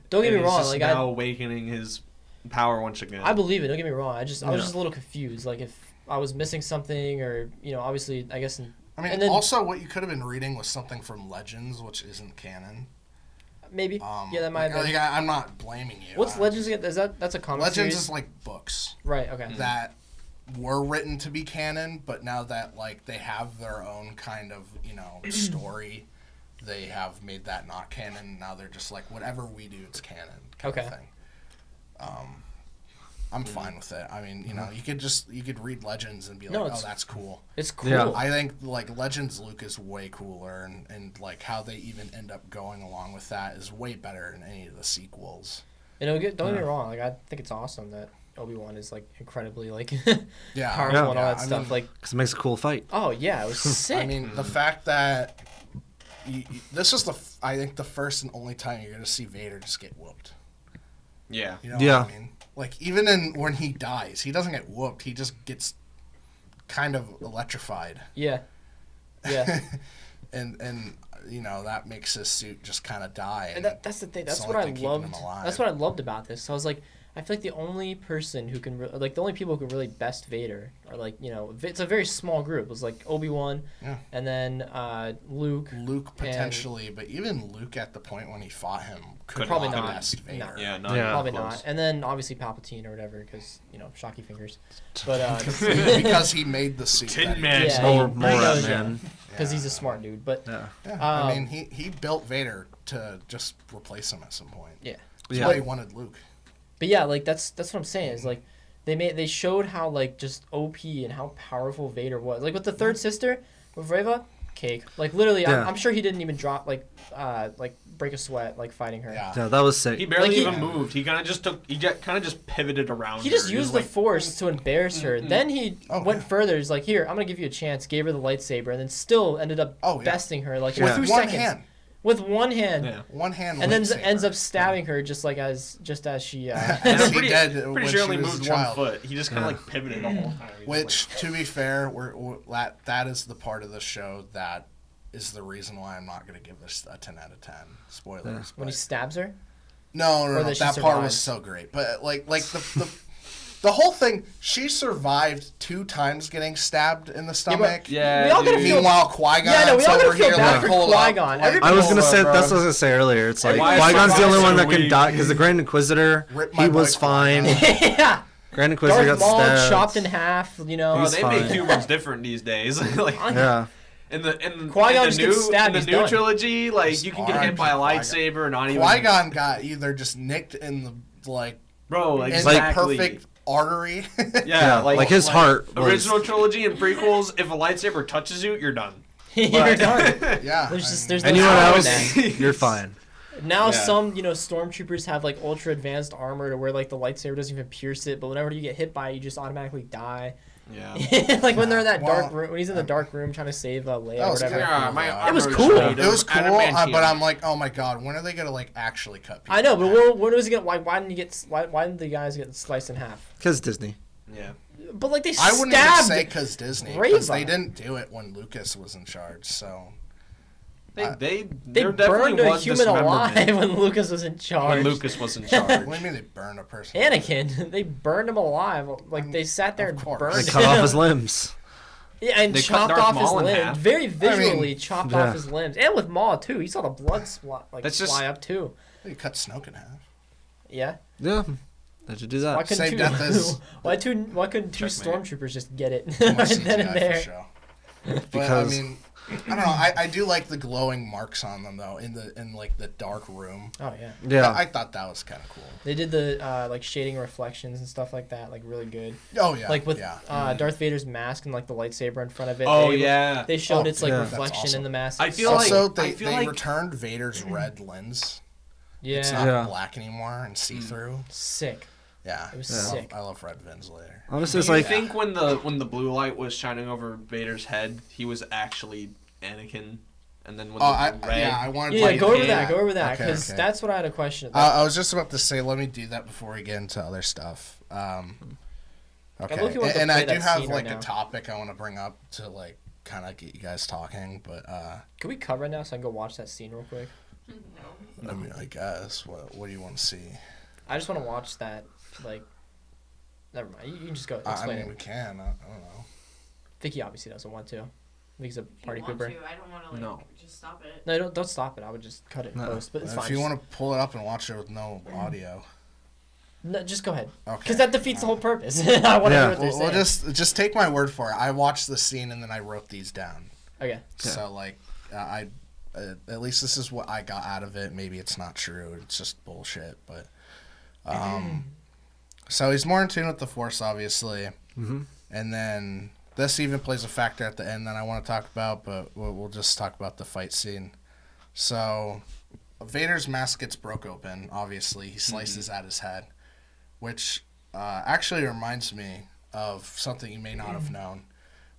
Don't get me And he's wrong. just Like now awakening his power once again. I believe it. Don't get me wrong. I was Yeah. just a little confused. Like if I was missing something, or obviously I guess. I mean, and then also what you could have been reading was something from Legends, which isn't canon. maybe yeah, that might have been. I'm not blaming you. What's Legends again? That's a comic Legends series? is like books Right. Okay. that were written to be canon, but now that like they have their own kind of story, they have made that not canon. Now they're just like whatever we do, it's canon kind of thing. I'm fine with it. I mean, you could read Legends and be like, No, oh, it's- that's cool. It's cool. Yeah. I think like Legends Luke is way cooler, and like how they even end up going along with that is way better than any of the sequels. Don't get me wrong. Like I think it's awesome that Obi-Wan is like incredibly like Yeah, powerful and all that I stuff. mean, Like Because it makes a cool fight. oh yeah, it was sick. I mean, the fact that this is I think the first and only time you're gonna see Vader just get whooped. yeah. You know Yeah. what I mean? Like even when he dies, he doesn't get whooped. He just gets kind of electrified, yeah. Yeah. and that makes his suit just kind of die. And And that's the thing. it's That's the what only I thing keeping loved. him alive. That's what I loved about this. So I was like, I feel like the only person who can, like, the only people who can really best Vader are like, it's a very small group. It was like Obi-Wan, Yeah. and then Luke. Luke potentially, but even Luke at the point when he fought him could Probably not not. best Vader. No. Yeah, not Yeah. even Probably close. not. And then obviously Palpatine or whatever, because shocky fingers. But because he made the suit. Tin that he Man. did. Yeah, More, he more knows, up, man. because he's a smart dude. But Yeah. Yeah, I Um, mean, he built Vader to just replace him at some point. yeah. That's Yeah. why he wanted Luke. But yeah, like that's what I'm saying is like they showed how like just OP and how powerful Vader was. Like with the third sister, with Reva, cake. Like literally, Yeah. I'm sure he didn't even drop like break a sweat like fighting her. Yeah. Yeah, that was sick. He barely Like, he- even moved. He kind of just pivoted around. He just her. used was the Force to embarrass her. Then he Oh, went yeah. further. He's like, "Here, I'm gonna give you a chance." Gave her the lightsaber, and then still ended up Oh, yeah. besting her like Yeah. for 2 One seconds hand. with one hand. Yeah. One hand. And then lightsaber. ends up stabbing her just as she. As And I'm he pretty, did pretty when sure she he only was a moved one child. foot. He just kind of Yeah. like pivoted the whole time. He was Which, to be fair, that is the part of the show that is the reason why I'm not going to give this a 10 out of 10. Spoilers. when he but- stabs her. No, Or that that she part was survives. so great. But like the whole thing, she survived 2 times getting stabbed in the stomach. Yeah, We all gotta dude. feel- Meanwhile, Qui-Gon's Yeah, no, we all over gotta feel here bad like, for hold up, Qui-Gon. like, Everybody- I was gonna Hold say on, bro. that's what I was gonna say earlier. It's like Why is Qui-Gon's the Qui-Gon only so one that can weak? die because the Grand Inquisitor Rip my he was boy fine. Qui-Gon. Yeah. Grand Inquisitor Darth got Maul stabbed. chopped in half. Oh, He's they fine. make humans different these days. Like Yeah, in the Qui-Gon in just the gets new stabbed, in he's the new done. trilogy, like you can get hit by a Qui-Gon. lightsaber, not even Qui-Gon got either just nicked in the like bro, like in exactly. the perfect artery. Yeah, like his heart was- Original trilogy and prequels. If a lightsaber touches you, you're done. You're done. Yeah. There's no Anyone power in else, that. you're fine. Now Yeah. some, stormtroopers have like ultra advanced armor to where like the lightsaber doesn't even pierce it, but whenever you get hit by it, you just automatically die. Yeah. Like when they're in that dark Well, room, when he's in the dark room trying to save Leia That or was whatever. Yeah, It was armor cool. made It of was cool, adamantium. but I'm like, oh my god, when are they gonna like actually cut people? I know, but in half? when was it get? Why didn't you get? Why didn't the guys get sliced in half? Because Disney. Yeah. But like they I wouldn't even stabbed. say because Disney, because they Reva. didn't do it when Lucas was in charge. So They They there definitely burned a was human alive dismemberment when Lucas was in charge. when Lucas was in charge. what do you mean they burned a person? Anakin, they burned him alive. Like they sat there Of and course. burned They him. cut off his limbs. Yeah, and They cut chopped Darth off his Maul in limbs. half. Very visually chopped yeah. off his limbs. And with Maul too. You saw the blood That's just- fly up too. They cut Snoke in half. Yeah. Yeah. They should do Why that. couldn't Same death as- why couldn't two Checkmate. stormtroopers just get it Too much right then and CGI there? for show. But Because- I mean, I don't know. I do like the glowing marks on them though in like the dark room. Oh yeah. Yeah. I thought that was kind of cool. They did the like shading reflections and stuff like that, like really good. Oh yeah, Like with yeah. Darth Vader's mask and like the lightsaber in front of it. Oh they, yeah. They showed Oh, its like yeah. reflection That's awesome. in the mask. I feel Also, like- I feel they like- returned Vader's red lens. yeah, It's not Yeah. black anymore and see through. sick. Yeah, It was Yeah. sick. I love red Vins later. Honestly, it's Do you like think when the blue light was shining over Vader's head, he was actually Anakin, and then when Oh, the red, I wanted Yeah, to go over Yeah. that. Go over that Okay, because okay. that's what I had a question about. I was just about to say, let me do that before we get into other stuff. Okay, look-y want to and I play do that have scene like right a now. topic I want to bring up to like kind of get you guys talking, but Can we cover it now so I can go watch that scene real quick? I mean, I guess what do you want to see? I just want to watch that. Like, never mind. You can just go I explain mean, we it. can. I don't know. Vicky obviously doesn't want to. Vicky's a If you party want pooper. to, I don't want to like No. just stop it. No, don't stop it. I would just cut it in No. post, but it's If fine. you want to pull it up and watch it with no audio, No, just go ahead. okay. Because that defeats the whole purpose. I want to Yeah. hear what they're We'll saying. just take my word for it. I watched the scene and then I wrote these down. Okay. So like, I at least this is what I got out of it. Maybe it's not true. It's just bullshit. But so he's more in tune with the Force, obviously, and then this even plays a factor at the end that I want to talk about. But we'll just talk about the fight scene. So Vader's mask gets broke open. Obviously, he slices at his head, which actually reminds me of something you may not have known.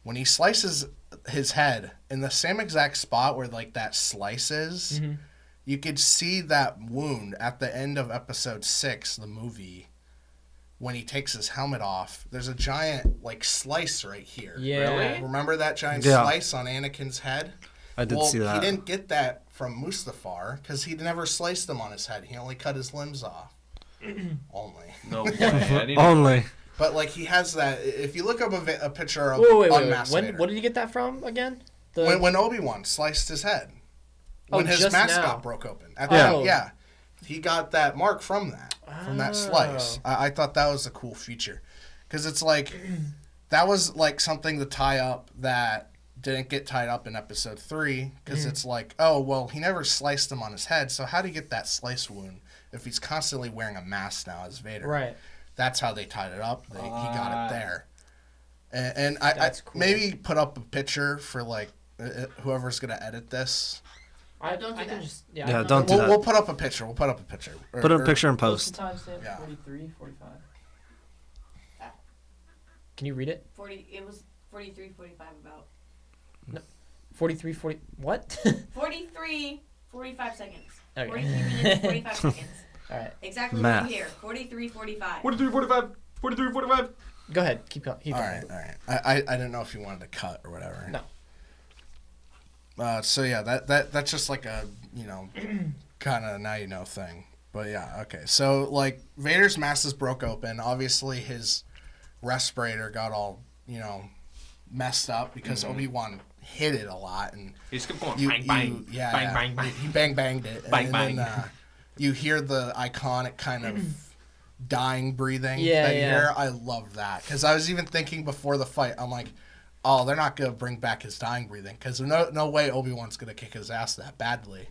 When he slices his head in the same exact spot where like that slice is, you could see that wound at the end of episode 6, the movie, when he takes his helmet off. There's a giant like slice right here. Yeah. Really? Remember that giant Yeah. slice on Anakin's head? I did well, see that. he didn't get that from Mustafar because he never sliced him on his head. He only cut his limbs off. Only. no way. I didn't- Only. But like he has that. If you look up a picture of Wait. Unmasked When? Vader, What did you get that from again? The when Obi-Wan sliced his head, Oh, when his just mask now. got broke open. At Yeah. the, yeah, he got that mark from that slice. Oh. I thought that was a cool feature, because it's like that was like something to tie up that didn't get tied up in episode 3, because it's like, oh well, he never sliced him on his head, so how do you get that slice wound if he's constantly wearing a mask now as Vader? Right. That's how they tied it up. He got it there. And I That's cool. maybe put up a picture for like whoever's gonna edit this. Don't do I can that. just Yeah, don't do We'll, that. we'll put up a picture. We'll put up a picture. Put a picture in Post post. the timestamp. Yeah. 43, 45. Can you read it? 40. It was 43, 45 about. 43, 40. What? 43, 45 seconds. Okay. 43 minutes, 45 seconds. All right. Exactly Math. what you hear. 43, 45. 43, 45, 43, 45. Go ahead. Keep going. Keep All going. right. I didn't know if you wanted to cut or whatever. No. So yeah, that's just like a kind of now you know thing. But yeah, okay. So like Vader's mask is broke open. Obviously his respirator got all messed up because Obi-Wan hit it a lot, and He just kept going you, bang, bang, yeah, bang, yeah. bang, bang. He banged it, Bang, and bang. then you hear the iconic kind of dying breathing Yeah, that you yeah. hear. I love that because I was even thinking before the fight, I'm like, oh, they're not gonna bring back his dying breathing because no way Obi-Wan's gonna kick his ass that badly.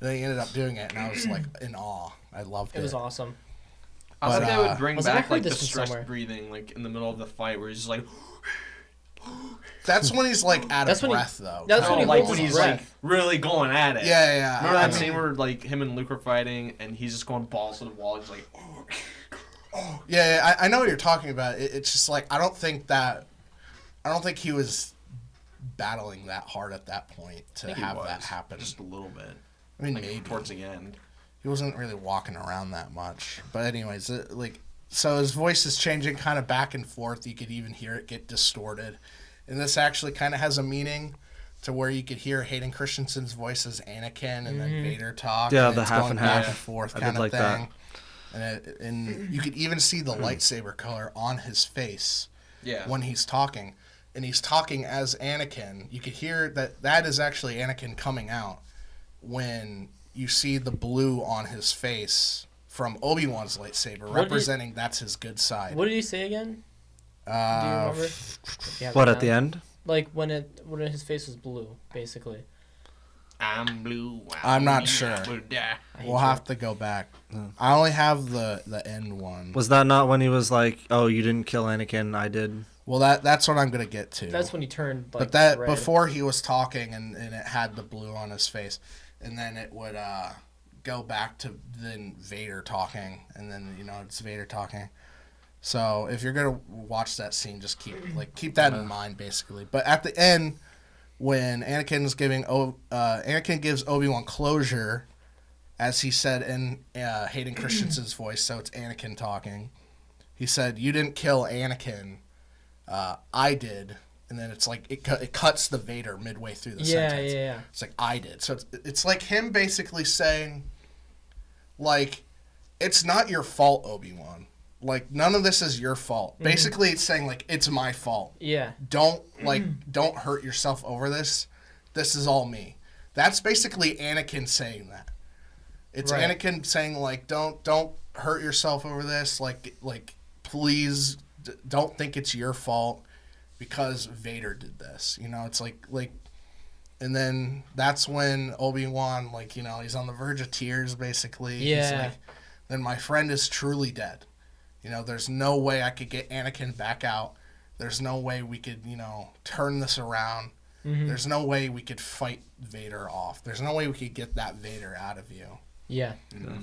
And then he ended up doing it, and I was like in awe. I loved it. It was awesome. I But, think they would bring I was like, I back heard like the this from stress somewhere. breathing, like in the middle of the fight, where he's just like, That's when he's like out That's of when he- breath, though. that's when he like holds when his he's breath. like really going at it. Yeah. Remember I that mean, scene where like him and Luke are fighting, and he's just going balls to the wall. He's like, Yeah, I know what you're talking about. It's just like I don't think he was battling that hard at that point to I think he have was, that happen. just a little bit. I mean, Like maybe towards the end. he wasn't really walking around that much. But anyways, so his voice is changing kind of back and forth. You could even hear it get distorted, and this actually kind of has a meaning to where you could hear Hayden Christensen's voice as Anakin and then Vader talk. Yeah, and the it's half going and back half. and forth I kind did of like thing. that. And you could even see the lightsaber color on his face Yeah. when he's talking. And he's talking as Anakin. You could hear that is actually Anakin coming out when you see the blue on his face from Obi-Wan's lightsaber, representing that's his good side. What did he say again? Do you remember? If you have What it at the down. end? Like when his face was blue, basically. I'm blue. I'm not sure. I hate We'll you. have to go back. I only have the end one. Was that not when he was like, "Oh, you didn't kill Anakin, I did"? Well, that's what I'm gonna get to. That's when he turned like but that red. before he was talking and it had the blue on his face, and then it would go back to then Vader talking, and then it's Vader talking. So if you're gonna watch that scene, just keep that in mind, basically. But at the end, when Anakin gives Obi-Wan closure, as he said in Hayden Christensen's voice, so it's Anakin talking. He said, "You didn't kill Anakin, I did." And then it's like it cuts the Vader midway through the sentence. Yeah. It's like, "I did." So it's like him basically saying, like, it's not your fault, Obi-Wan. Like, none of this is your fault. Basically, it's saying, like, it's my fault. Yeah. Don't hurt yourself over this. This is all me. That's basically Anakin saying that. It's Right. Anakin saying, like, don't hurt yourself over this. Like please don't think it's your fault because Vader did this. It's like, and then that's when Obi-Wan, he's on the verge of tears, basically. He's Yeah. like, then my friend is truly dead. There's no way I could get Anakin back out. There's no way we could, turn this around. Mm-hmm. There's no way we could fight Vader off. There's no way we could get that Vader out of you. Yeah.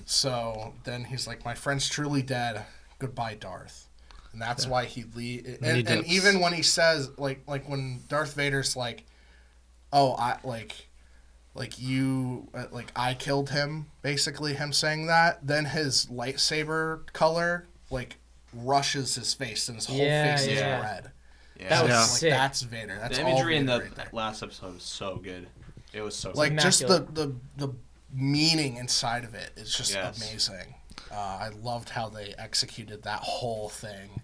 So then he's like, my friend's truly dead. Goodbye, Darth. And that's why he leaves. And he And dips. even when he says, like when Darth Vader's like, oh, I killed him, basically him saying that, then his lightsaber color, rushes his face and his whole face is Yeah. red. Yeah. That was Yeah. sick. That's Vader. That's The all imagery in Vader the right there. last episode was so good. It was so Like, good. just Immaculate. the meaning inside of it is just Yes. amazing. I loved how they executed that whole thing.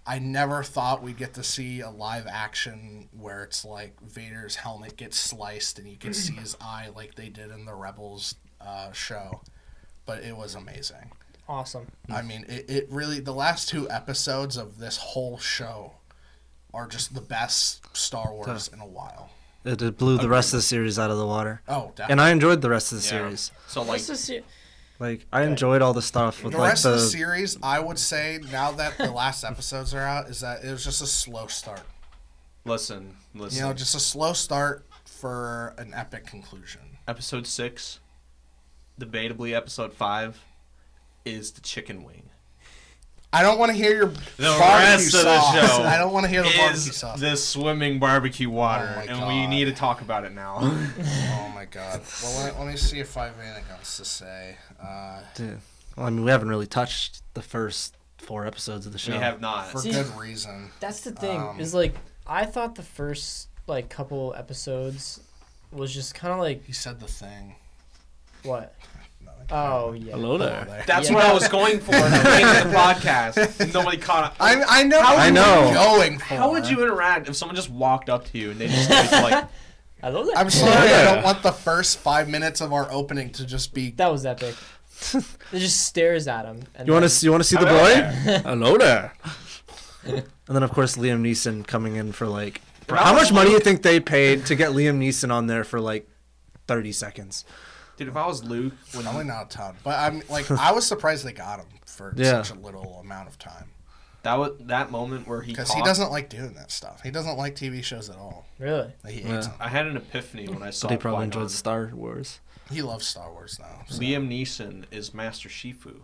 I never thought we'd get to see a live action where it's like Vader's helmet gets sliced and you can see his eye like they did in the Rebels show. But it was amazing. Awesome. I mean, it really, the last 2 episodes of this whole show are just the best Star Wars in a while. It blew the rest of the series out of the water. Oh, definitely. And I enjoyed the rest of the Yeah. series. So like, Let's just see. Like, I enjoyed all the stuff with The like rest of the series, I would say, now that the last episodes are out, is that it was just a slow start. listen. Just a slow start for an epic conclusion. Episode 6, debatably episode 5, is the chicken wing. I don't want to hear your The barbecue rest of the sauce. show I don't want to hear the barbecue Is sauce. the swimming barbecue water, Oh my and we God. need to talk about it now. Oh my god. Well, let me see if I have anything else to say. Dude. Well, I mean, we haven't really touched the first 4 episodes of the show. We have not. For See, good reason. That's the thing. Is I thought the first couple episodes was just kind of like He said the thing. what? No, Oh yeah. Hello Oh, there. there. That's Yeah. what I was going for at the beginning of the podcast. Nobody caught it. I know. I know. What you're going for. How would you interact if someone just walked up to you and they just like, Hello there. I'm sorry. Yeah. I don't want the first 5 minutes of our opening to just be. That was epic. It just stares at him. And You want then- to see the Hello boy? there. Hello there. And then of course Liam Neeson coming in for how much money do you think they paid to get Liam Neeson on there for 30 seconds? Dude, if I was Luke, Probably not a ton, but I'm like I was surprised they got him for such a little amount of time. that moment where he Because he doesn't like doing that stuff. He doesn't like TV shows at all. Really? He hates them. I had an epiphany when I saw. But he probably Qui-Gon. enjoyed Star Wars. He loves Star Wars now. So. Liam Neeson is Master Shifu.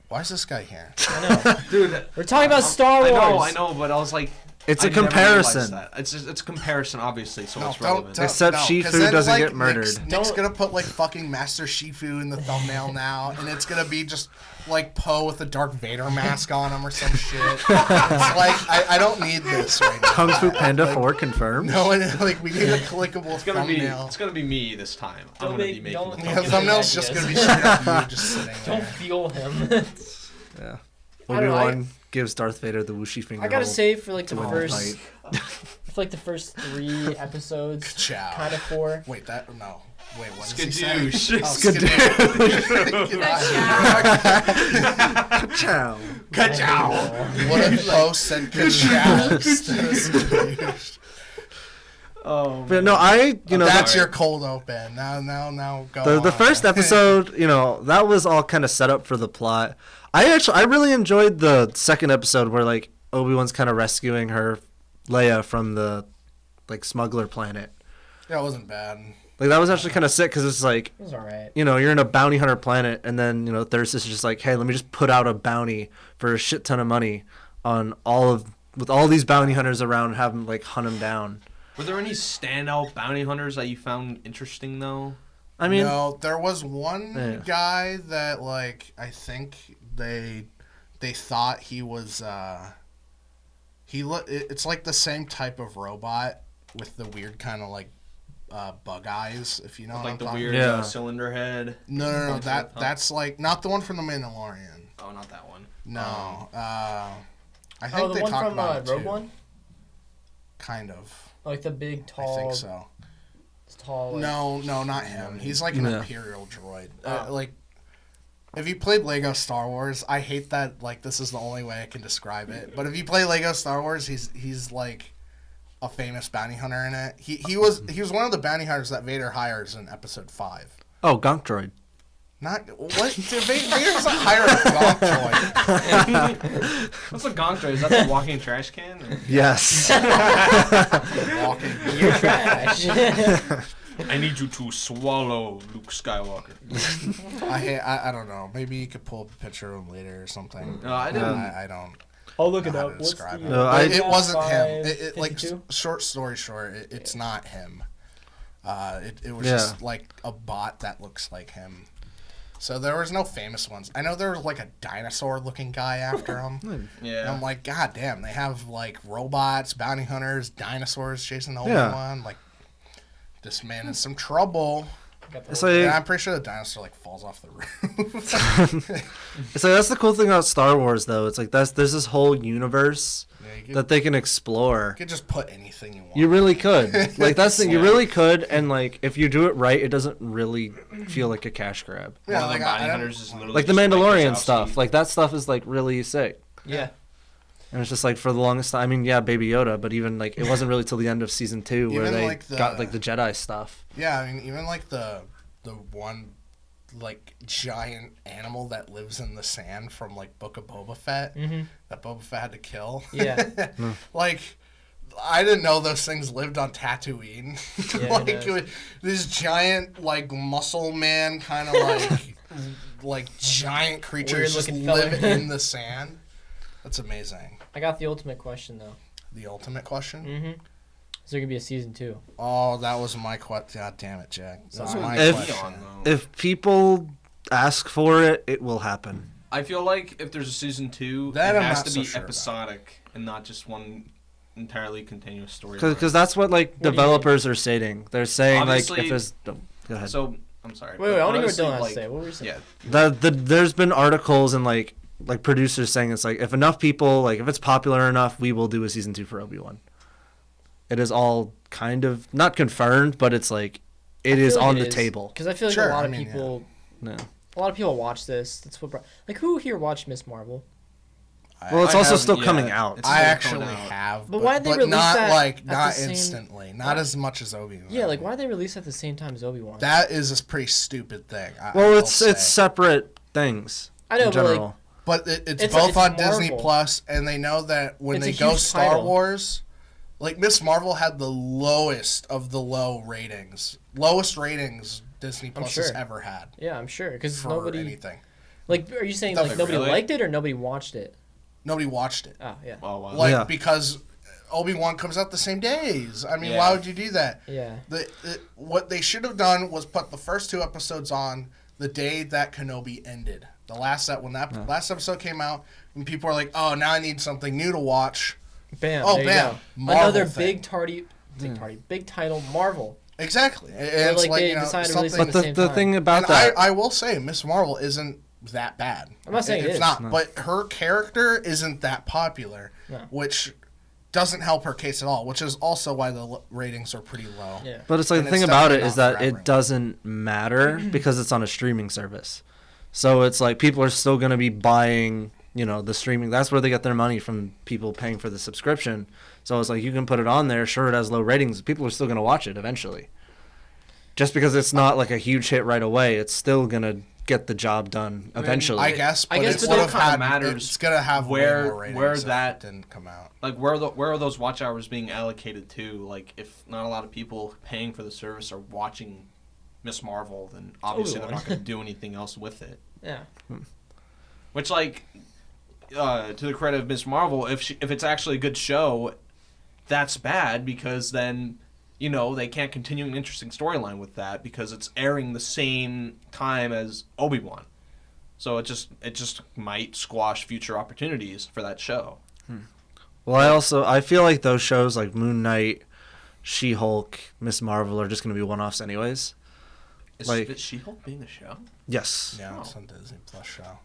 Why is this guy here? I know. Dude, We're talking about Star Wars. I know, but I was like, It's a I never comparison. realized that. It's a comparison, obviously, so No, it's don't- relevant. don't- Except no, 'cause Shifu then, doesn't like, get murdered. Nick's gonna put like fucking Master Shifu in the thumbnail now, and it's gonna be just like Poe with a Darth Vader mask on him or some shit. It's like I don't need this right now. Kung Fu Panda 4 confirmed. No, and, like we need a clickable It's gonna be thumbnail. it's gonna be me this time. I'm Don't gonna make- be making don't- the Yeah, don't thumbnail. thumbnail's just gonna be straight up you just sitting Don't there. feel him. Yeah. I don't know, Obi-Wan gives Darth Vader the whooshy finger. I gotta hold say, for like the to win first, fight. for like the first 3 episodes, Ciao. kind of 4. Wait, no. Wait, what did he say? Skadoosh. Oh, Skadoosh. Get out of here. Ciao. Ka-chow. What if Poe said ka-chow instead of skadoosh? Oh, But no, That's your cold open. Now go the on. first episode, that was all kind of set up for the plot. I really enjoyed the second episode where like Obi-Wan's kind of rescuing her Leia from the like smuggler planet. Yeah, it wasn't bad. Like that was actually kind of sick because it's like It was alright. you're in a bounty hunter planet, and then Third Sister's just like, hey, let me just put out a bounty for a shit ton of money on with all these bounty hunters around, and have them like hunt them down. Were there any standout bounty hunters that you found interesting though? I mean, No, there was one Yeah. guy that like I think they thought he was it's like the same type of robot with the weird kind of like bug eyes, if you know what Like I'm the talking weird Yeah. cylinder head. No, Bunch of- that's like not the one from the Mandalorian. Oh, not that one. No, I think Oh, the they one talked from about it Rogue too. One? Kind of. Like the big, tall. I think so. Tall. Like, No, not him. He's like an Yeah. Imperial droid. Oh. Like, if you played Lego Star Wars, I hate that. Like, this is the only way I can describe it. But if you play Lego Star Wars, he's like a famous bounty hunter in it. He was one of the bounty hunters that Vader hires in Episode 5. oh, Gonk Droid. Not what? Vader doesn't hire a Gonk droid. What's a gonk droid? Is that the walking trash can? Or? Yes. Walking. You're trash. I need you to swallow Luke Skywalker. I don't know. Maybe you could pull up a picture of him later or something. No, I didn't. I don't. I'll look it know how up. to What's describe the, it. No, It wasn't him. 5, Like 52? short story short, it's not him. It was Yeah. just like a bot that looks like him. So there was no famous ones. I know there was like a dinosaur-looking guy after him. And Yeah. I'm like, God damn, they have like robots, bounty hunters, dinosaurs chasing Obi-Wan. Like, this man is some trouble. Got the It's whole- like, And I'm pretty sure the dinosaur like falls off the roof. it's like that's the cool thing about Star Wars, though. It's like there's this whole universe Yeah, you that they can explore. could just put anything you want. You really could. Like that's the, you Yeah. really could, and like if you do it right, it doesn't really feel like a cash grab. Yeah, One of like, the I bounty don't- hunters is literally Like the just Mandalorian Wazowski. stuff, like that stuff is like really sick. Yeah. And it's just like for the longest time. I mean, yeah, Baby Yoda, but even like it wasn't really till the end of season 2 where Even, they like, the- got like the Jedi stuff. Yeah, I mean, even like the one like giant animal that lives in the sand from like Book of Boba Fett Mm-hmm. that Boba Fett had to kill. Yeah. Like, I didn't know those things lived on Tatooine. Yeah, Like it does. this giant like muscle man kind of like like giant creatures just Weird-looking live fella. in the sand. That's amazing. I got the ultimate question though. The ultimate question. Mm-hmm. Is there gonna be a season 2? Oh, that was my question. God damn it, Jack. That was Sorry. my If- question. If people ask for it, it will happen. I feel like if there's a season 2, That it I'm has not to so be sure about. episodic and not just one entirely continuous story. Because that's what like do you mean? developers are saying. They're saying like Obviously- if there's go ahead. So I'm sorry. Wait, I want to hear what honestly, Dylan has like, to say. What were you saying? Yeah, There's been articles and like producers saying it's like if enough people like if it's popular enough, we will do a season 2 for Obi-Wan. It is all kind of not confirmed, but it's like it is on the table. Because I feel like Sure, a lot I of mean, people, No. a lot of people watch this. That's what. Like, who here watched Miss Marvel? Well, it's I also have- still yeah, coming out. it's I still actually coming out. have, But why'd they but release not that like at not the same- instantly, not as much as Obi-Wan. Yeah, like why they release at the same time as Obi-Wan? That is a pretty stupid thing. I Well, will it's say. separate things. I know, in but like, general. But it's It's- both it's on Disney Marvel. Plus, and they know that when It's they a go huge Star title. Wars, like Miss Marvel had the lowest of the low ratings, lowest ratings Disney Plus has sure. ever had yeah, I'm sure because for nobody. anything. Like, are you saying Does like it nobody really? liked it or nobody watched it? Nobody watched it, Oh yeah. Oh, wow. like Yeah. because Obi-Wan comes out the same days. I mean, Yeah. why would you do that? Yeah. What they should have done was put the first 2 episodes on the day that Kenobi ended. The last when that last episode came out, and people are like, "Oh, now I need something new to watch." Bam. Oh, there you bam. go. Marvel Another thing. big title Marvel. Exactly. And But, it's like, like, they you know, decided to release something. it But the same the time. thing about And that, I will say, Miss Marvel isn't that bad. I'm not saying it it's is. not, No. but her character isn't that popular, No. which doesn't help her case at all. Which is also why the ratings are pretty low. Yeah. but it's like and the thing it's about it definitely is not that for everyone. it doesn't matter because it's on a streaming service. So it's like people are still going to be buying, the streaming. That's where they get their money from, people paying for the subscription. So it's like you can put it on there. Sure, it has low ratings. People are still going to watch it eventually. Just because it's not like a huge hit right away, it's still going to get the job done eventually. I guess, but guess it but would it have kinda had. matters It's gonna have where- way more ratings where if that- it didn't come out. Like where are those watch hours being allocated to? Like if not a lot of people paying for the service are watching Miss Marvel, then obviously they're not going to do anything else with it. Yeah. Which like to the credit of Miss Marvel, if it's actually a good show, that's bad because then they can't continue an interesting storyline with that because it's airing the same time as Obi-Wan. So it just might squash future opportunities for that show. Well, I feel like those shows like Moon Knight, She-Hulk, Miss Marvel are just going to be one-offs anyways. Is Like- She-Hulk being a show? Yes. Yeah, Oh. it's on Disney Plus show.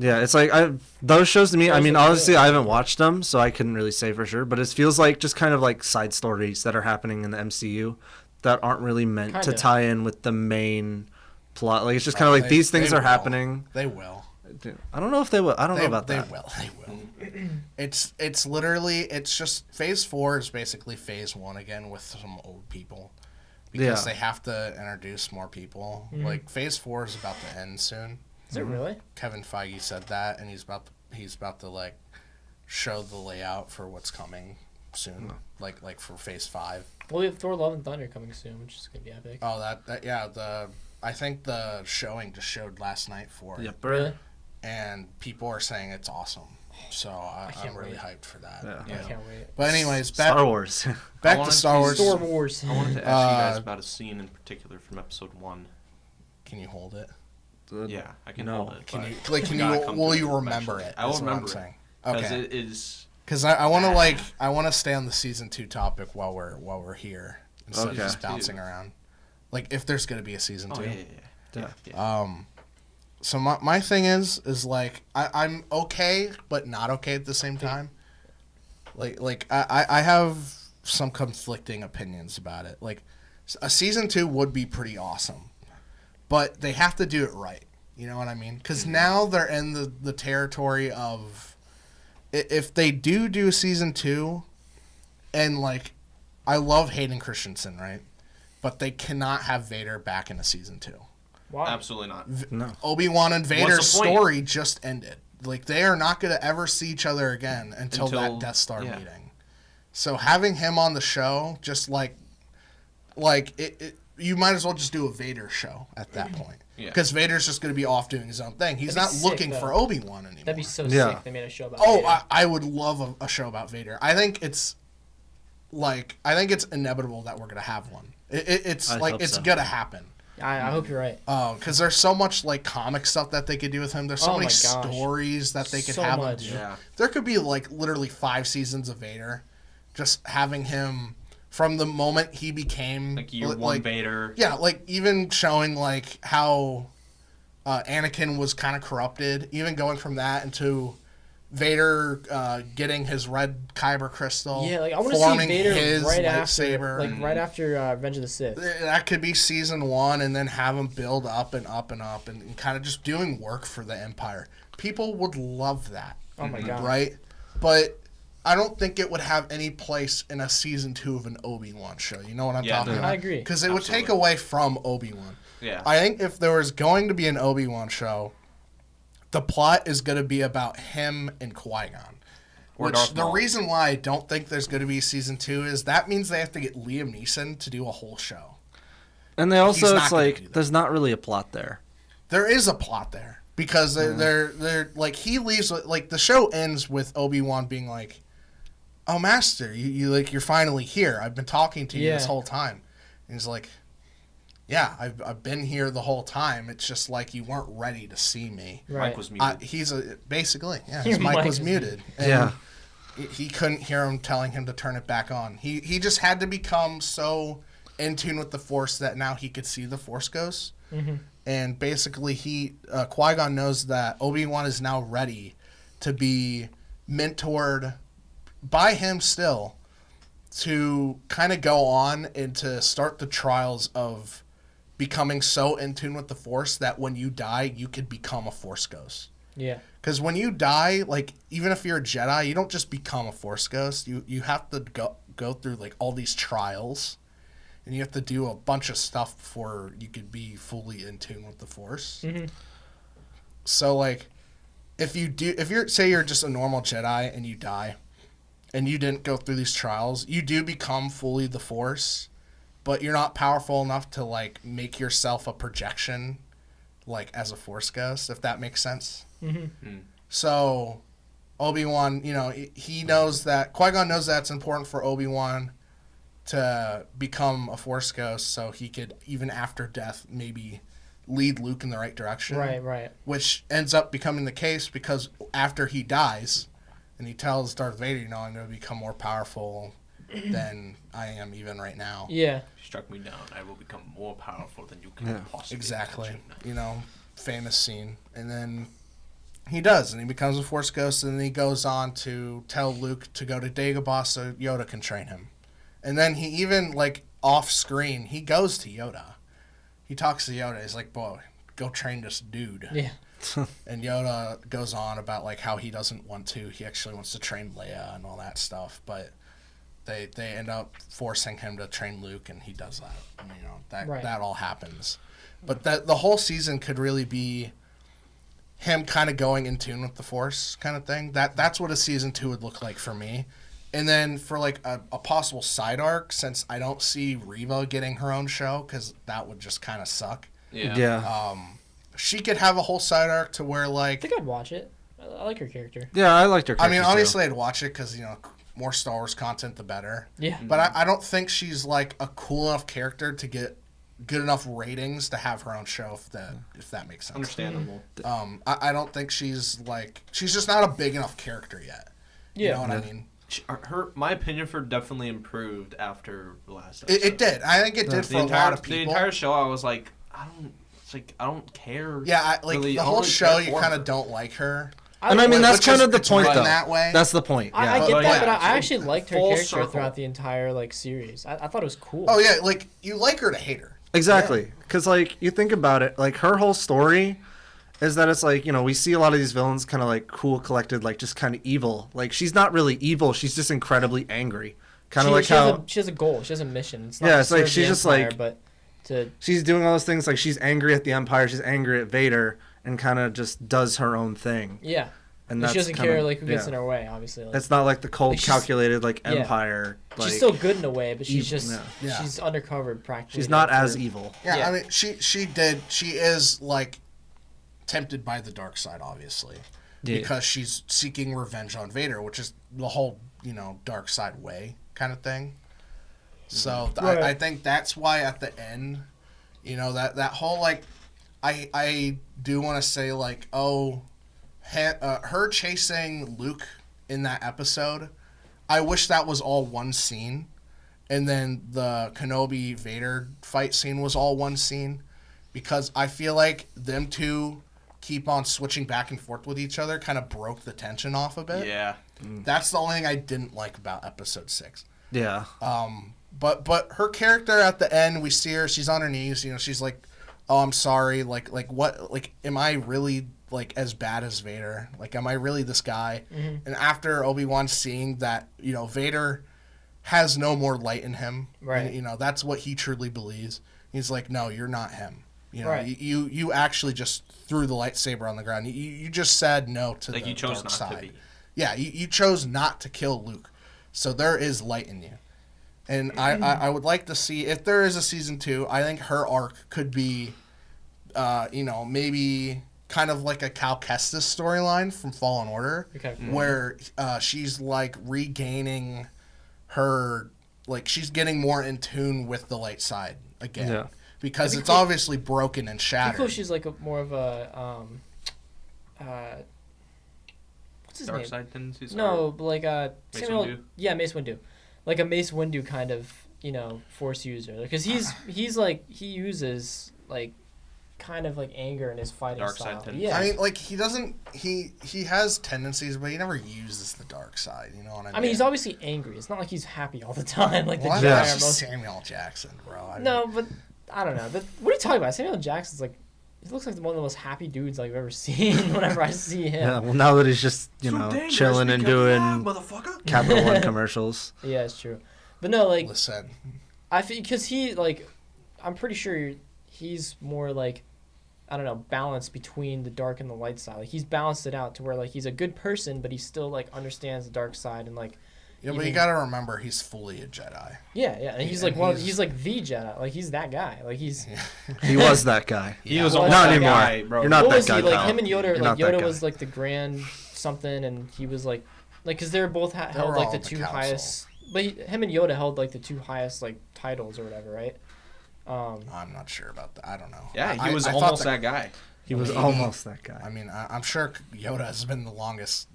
Yeah, it's like those shows to me. I Those mean, are honestly, good. I haven't watched them, so I couldn't really say for sure. But it feels like just kind of like side stories that are happening in the MCU that aren't really meant to Kinda. tie in with the main plot. Like it's just kind of like They- these things they are will. happening. They will. I don't know if they will. I don't know about they that. will. They will. It's literally just Phase 4 is basically Phase 1 again with some old people because Yeah. they have to introduce more people. Like Phase 4 is about to end soon. Is it really? Kevin Feige said that, and he's about to like show the layout for what's coming soon, like for Phase 5. Well, we have Thor: Love and Thunder coming soon, which is gonna be epic. Oh, that yeah. I think the showing just showed last night for it, Yep. Really? and people are saying it's awesome. So I'm can't really wait. hyped for that. Yeah. I can't wait. But anyways, back Star Wars. back wanted to to Star see Wars. Storm Wars. I wanted to ask you guys Uh, about a scene in particular from episode 1. Can you hold it? Yeah, I can No. hold it. Can but you like? Can we gotta you? come Will to you it remember eventually. it? I will is what I'm remember it. saying. Because Okay. it is. Because I want to I want to stay on the season 2 topic while we're here instead of Okay. just bouncing around. Like if there's gonna be a season 2. Oh, yeah. Yeah. So my thing is like I'm okay but not okay at the same time. Like I have some conflicting opinions about it. Like a season 2 would be pretty awesome, but they have to do it right. You know what I mean? Because now they're in the territory of if they do a season 2, and like I love Hayden Christensen, right? But they cannot have Vader back in a season 2. Wow. Absolutely not. No. Obi-Wan and Vader's What's the point? story just ended. Like they are not going to ever see each other again until that Death Star yeah. meeting. So having him on the show, just like it, you might as well just do a Vader show at that point. Yeah. Because Vader's just going to be off doing his own thing. He's That'd not be sick, looking though. for Obi-Wan anymore. That'd be so Yeah. sick. They made a show about. Oh, Vader. I would love a show about Vader. I think it's inevitable that we're gonna have one. It's I like hope it's so. gonna happen. I hope you're right. Because there's so much like comic stuff that they could do with him. There's so Oh many my gosh. stories that they could So have much. him do. Yeah. There could be like literally 5 seasons of Vader, just having him from the moment he became Like year one like, Vader. yeah, like even showing like how Anakin was kind of corrupted, even going from that into Vader getting his red kyber crystal. Yeah, like I want to see forming Vader his right lightsaber. after, like right after Revenge of the Sith. That could be season 1, and then have him build up and up and up, and kind of just doing work for the Empire. People would love that. Oh my god. right? But I don't think it would have any place in a season 2 of an Obi-Wan show. You know what I'm talking about? I agree. Because it would take Absolutely. away from Obi-Wan. Yeah. I think if there was going to be an Obi-Wan show, the plot is going to be about him and Qui-Gon. Or Which Darth the Maul. reason why I don't think there's going to be season 2 is that means they have to get Liam Neeson to do a whole show. And they also, He's not it's gonna do like, that. there's not really a plot there. There is a plot there because they're like he leaves like the show ends with Obi-Wan being like, "Oh, Master, you like you're finally here. I've been talking to you this whole time." And he's like, "Yeah, I've been here the whole time. It's just like you weren't ready to see me." Right. Mike was muted. Basically, yeah, Your his mic mic was is muted. And Yeah. he couldn't hear him telling him to turn it back on. He just had to become so in tune with the Force that now he could see the Force ghosts. Mm-hmm. And basically, Qui-Gon knows that Obi-Wan is now ready to be mentored by him still to kind of go on and to start the trials of becoming so in tune with the Force that when you die, you could become a Force ghost. Yeah. Because when you die, like, even if you're a Jedi, you don't just become a Force ghost. You have to go through, like, all these trials. And you have to do a bunch of stuff before you could be fully in tune with the Force. Mm-hmm. So, like, if you're just a normal Jedi and you die, and you didn't go through these trials, you do become fully the Force, but you're not powerful enough to, like, make yourself a projection, like, as a Force ghost, if that makes sense. Mm-hmm. So, Obi-Wan, he knows that, Qui-Gon knows that it's important for Obi-Wan to become a Force ghost so he could, even after death, maybe lead Luke in the right direction. Right. Which ends up becoming the case because after he dies, and he tells Darth Vader, I'm going to become more powerful than I am even right now. Yeah. Struck me down. I will become more powerful than you can possibly Exactly. imagine. Famous scene. And then he does, and he becomes a Force ghost, and then he goes on to tell Luke to go to Dagobah so Yoda can train him. And then he even, like, off screen, he goes to Yoda. He talks to Yoda. He's like, boy, go train this dude. Yeah. And Yoda goes on about, like, how he doesn't want to. He actually wants to train Leia and all that stuff. But they end up forcing him to train Luke, and he does that. And, that all happens. But the whole season could really be him kind of going in tune with the Force kind of thing. That's what a season 2 would look like for me. And then for, like, a possible side arc, since I don't see Reva getting her own show, because that would just kind of suck. Yeah. She could have a whole side arc to where, I like... think I'd watch it. I like her character. Yeah, I liked her I character mean, too. obviously I'd watch it because, more Star Wars content, the better. Yeah. But I don't think she's, like, a cool enough character to get good enough ratings to have her own show, if that makes sense. Understandable. I don't think she's, like... She's just not a big enough character yet. Yeah. You know what I mean? My opinion for her definitely improved after the last episode. It did. I think it did for a lot of people. The entire show, I was like, I don't care. Yeah, really. the I don't whole really show, care you for kind her. of don't like her. And I mean, that's Which kind is- of the it's point, written though. that way. That's the point. Yeah. I get But that, yeah, but I so actually liked her full character circle. throughout the entire, like, series. I thought it was cool. Oh, yeah, like, you like her to hate her. Exactly. Because, like, you think about it, like, her whole story is that it's like, we see a lot of these villains kind of, like, cool, collected, like, just kind of evil. Like, she's not really evil. She's just incredibly angry. Kind of like how... She has a goal. She has a mission. It's not Yeah, to it's like serve the she's just, Empire, like- But to... She's doing all those things, like, she's angry at the Empire, she's angry at Vader, and kind of just does her own thing. Yeah. And She that's doesn't kinda, care, like, who gets yeah. in her way, obviously. Like, It's not like the cold, like, she's- calculated, like, yeah. Empire. Like, she's still good in a way, but she's evil, just... yeah. She's undercover, practically. she's not there as for- evil. Yeah, Yeah. I mean, she is, like, tempted by the dark side, obviously. Yeah. Because she's seeking revenge on Vader, which is the whole, dark side way kind of thing. So Right. I think that's why at the end, that whole, like, I do want to say, like, her chasing Luke in that episode, I wish that was all one scene. And then the Kenobi Vader fight scene was all one scene. Because I feel like them two keep on switching back and forth with each other kind of broke the tension off a bit. Yeah. That's the only thing I didn't like about episode 6. Yeah. But her character at the end, we see her, she's on her knees, she's like, oh, I'm sorry, like what, like, am I really like as bad as Vader? Like, am I really this guy? Mm-hmm. And after Obi-Wan seeing that, Vader has no more light in him, Right. and, that's what he truly believes. He's like, no, you're not him. Right. You actually just threw the lightsaber on the ground. You just said no to Like the you chose dark not side. to be. Yeah, you chose not to kill Luke. So there is light in you. And I would like to see, if there is a season 2, I think her arc could be, maybe kind of like a Cal Kestis storyline from Fallen Order, Okay. where she's like regaining her, like she's getting more in tune with the light side again. Yeah. Because That'd be it's cool. obviously broken and I shattered. feel she's like more of a what's his Dark name? side tendencies. No, but like Mace Samuel. Windu? Yeah, Mace Windu, like a Mace Windu kind of Force user, because he's like he uses like kind of like anger in his fighting Dark side style. tendencies. Yeah, I mean, like he doesn't. He has tendencies, but he never uses the dark side. You know what I mean? I mean he's obviously angry. It's not like he's happy all the time. Like the Well, Jedi that's are just most. Samuel Jackson, bro. I mean, No, but I don't know. What are you talking about? Samuel Jackson's like. He looks like one of the most happy dudes I've ever seen. Whenever I see him. Yeah, well, now that he's just chilling and doing motherfucker. Capital One commercials. Yeah, it's true. But no, like listen. I think because he like, I'm pretty sure he's more like, I don't know, balanced between the dark and the light side. Like he's balanced it out to where like he's a good person, but he still like understands the dark side and like. Yeah, but even- you gotta remember he's fully a Jedi. Yeah, and he's And like he's- he's like the Jedi. Like he's that guy. Like he's. He was that guy. He was Well, almost not that anymore. guy, bro. You're not What that was guy. he like? pal. Him and Yoda. You're Like not that Yoda guy. was like the grand something, and he was like, because they were both held were like all the in the two council. highest. But him and Yoda held like the two highest like titles or whatever, right? I'm not sure about that. I don't know. Yeah, he I- was I thought almost that guy. He was Maybe. almost that guy. I mean, I'm sure Yoda has been the longest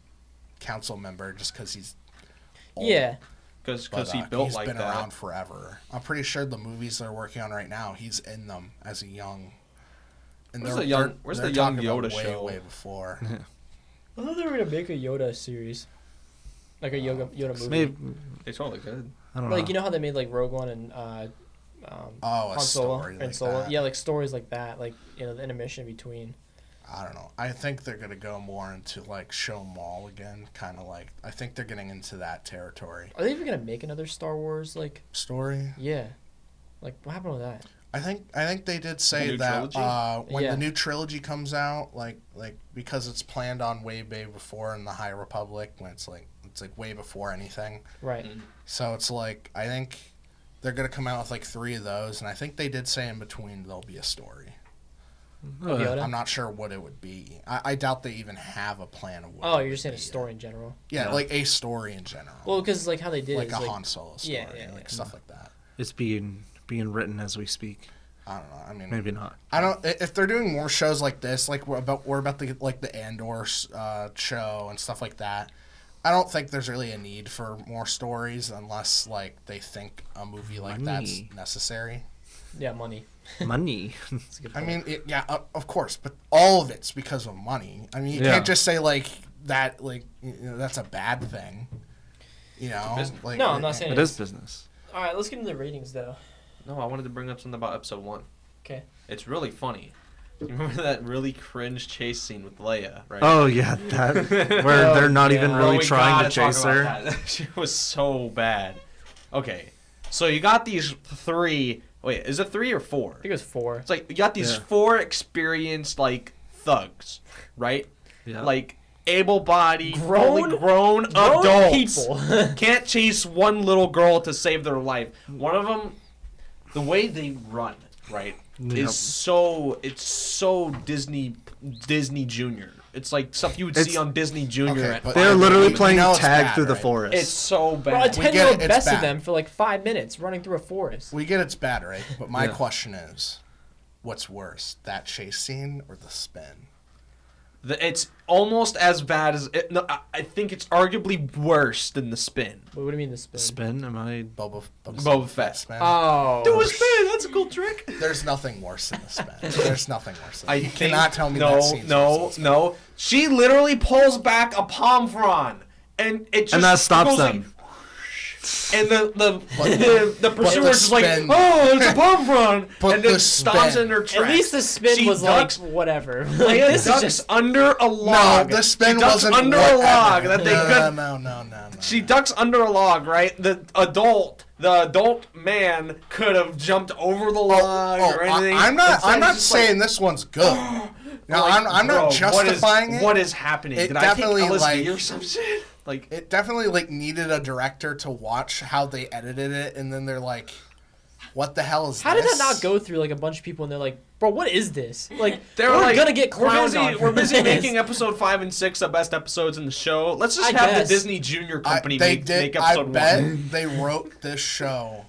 council member just because he's old. Yeah. Because But, he built he's like been that. around forever. I'm pretty sure the movies they're working on right now, he's in them as a young. And Where's they're- the young- they're- where's they're the young talking about Yoda way, show? Way before. I thought they were gonna make a Yoda series, like a Yoda movie. Maybe They totally good. I don't know. Like you know how they made like Rogue One and Oh, a Han Solo story and like Solo. that. Yeah, like stories like that. Like the intermission between. I don't know. I think they're gonna go more into like show Maul again, kind of like. I think they're getting into that territory. Are they even gonna make another Star Wars? Like Story. yeah, like what happened with that? I think they did say new that trilogy? when Yeah. the new trilogy comes out, like because it's planned on way before in the High Republic, when it's like way before anything. Right. So it's like I think they're gonna come out with like 3 of those, and I think they did say in between there'll be a story. Of Yoda? I'm not sure what it would be. I doubt they even have a plan of what. Oh, it you're would just saying a be. story in general. Yeah, Yeah. like a story in general. Well, because like how they did like is a like Han Solo story, yeah, like yeah. stuff like that. it's being written as we speak. I don't know. I mean, Maybe not. I don't. If they're doing more shows like this, like we're about the Andor show and stuff like that. I don't think there's really a need for more stories unless like they think a movie like that's Money. necessary. yeah, money. Money. That's a good I point. mean, of course, but all of it's because of money. I mean, you Yeah. can't just say like that. Like that's a bad thing. You know, business. like No, I'm not saying It is business. All right, let's get into the ratings though. No, I wanted to bring up something about episode 1. Okay. It's really funny. You remember that really cringe chase scene with Leia, right? Oh yeah, that where Oh, they're not even yeah. really we trying gotta to talk chase about her. That. That shit was so bad. Okay, so you got these 3. Wait, is it 3 or 4? I think it was 4. It's like you got these Yeah. 4 experienced like thugs, right? Yeah. Like able-bodied, Grown- fully grown Grown adults people. can't chase one little girl to save their life. One of them, the way they run, right, Yep. is so Disney Junior. It's like stuff you would It's- see on Disney Junior. Okay, at but- They're five literally years. playing know it's tag bad, through the right? forest. It's so Bro, a bad. We get 10-year-old it, it's bested bad. them for like 5 minutes running through a forest. we get it's bad, right? But my Yeah. question is, what's worse, that chase scene or the spin? It's almost as bad as it. No, I think it's arguably worse than the spin. What do you mean the spin? Spin? Am I? Boba Fett. spin. Oh. Do a spin. That's a cool trick. There's nothing worse than the spin. There's nothing worse. Than I you think- cannot tell me no, that scene's no, worse than no. She literally pulls back a palm frond, and it just And that stops goes them. And the the pursuer's just like, spin- oh, there's a palm frond, But and the then stops spin- in her tracks. At least the spin She was ducks- like whatever. Leia This is ducks just under a log. No, the spin She ducks wasn't under whatever. a log that they could. No. She ducks under a log, right? The adult man could have jumped over the log or anything. I'm not Instead, he's just saying this one's good. No, like, I'm bro, not justifying it. What is happening? It Did I take definitely, LSD like- or some shit? Like, It definitely like needed a director to watch how they edited it, and then they're like, "What the hell is How this?" did that not go through like a bunch of people and they're like, bro, what is this? Like, they're we're like, gonna get clowned on. We're for busy this. making episode 5 and 6 the best episodes in the show. Let's just I have guess. the Disney Junior Company they make did. episode I bet 1. they wrote this show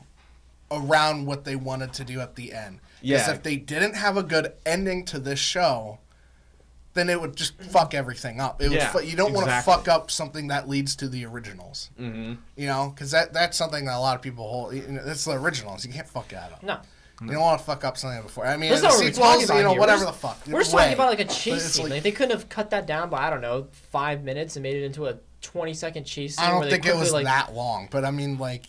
around what they wanted to do at the end. Because Yeah. if they didn't have a good ending to this show, then it would just fuck everything up. It Yeah, would you don't want to exactly. fuck up something that leads to the originals. Mm-hmm. You know, because that's something that a lot of people hold. It's the originals. You can't fuck that up. No. You don't want to fuck up something before. I mean, That's the not what we're sequels, talking about you know, here. whatever We're the fuck. We're just talking Way. about like a But chase it's scene. like- Like, they couldn't have cut that down by, I don't know, 5 minutes and made it into a 20-second chase scene. I where don't they think it quickly, was like, that long, but I mean, like,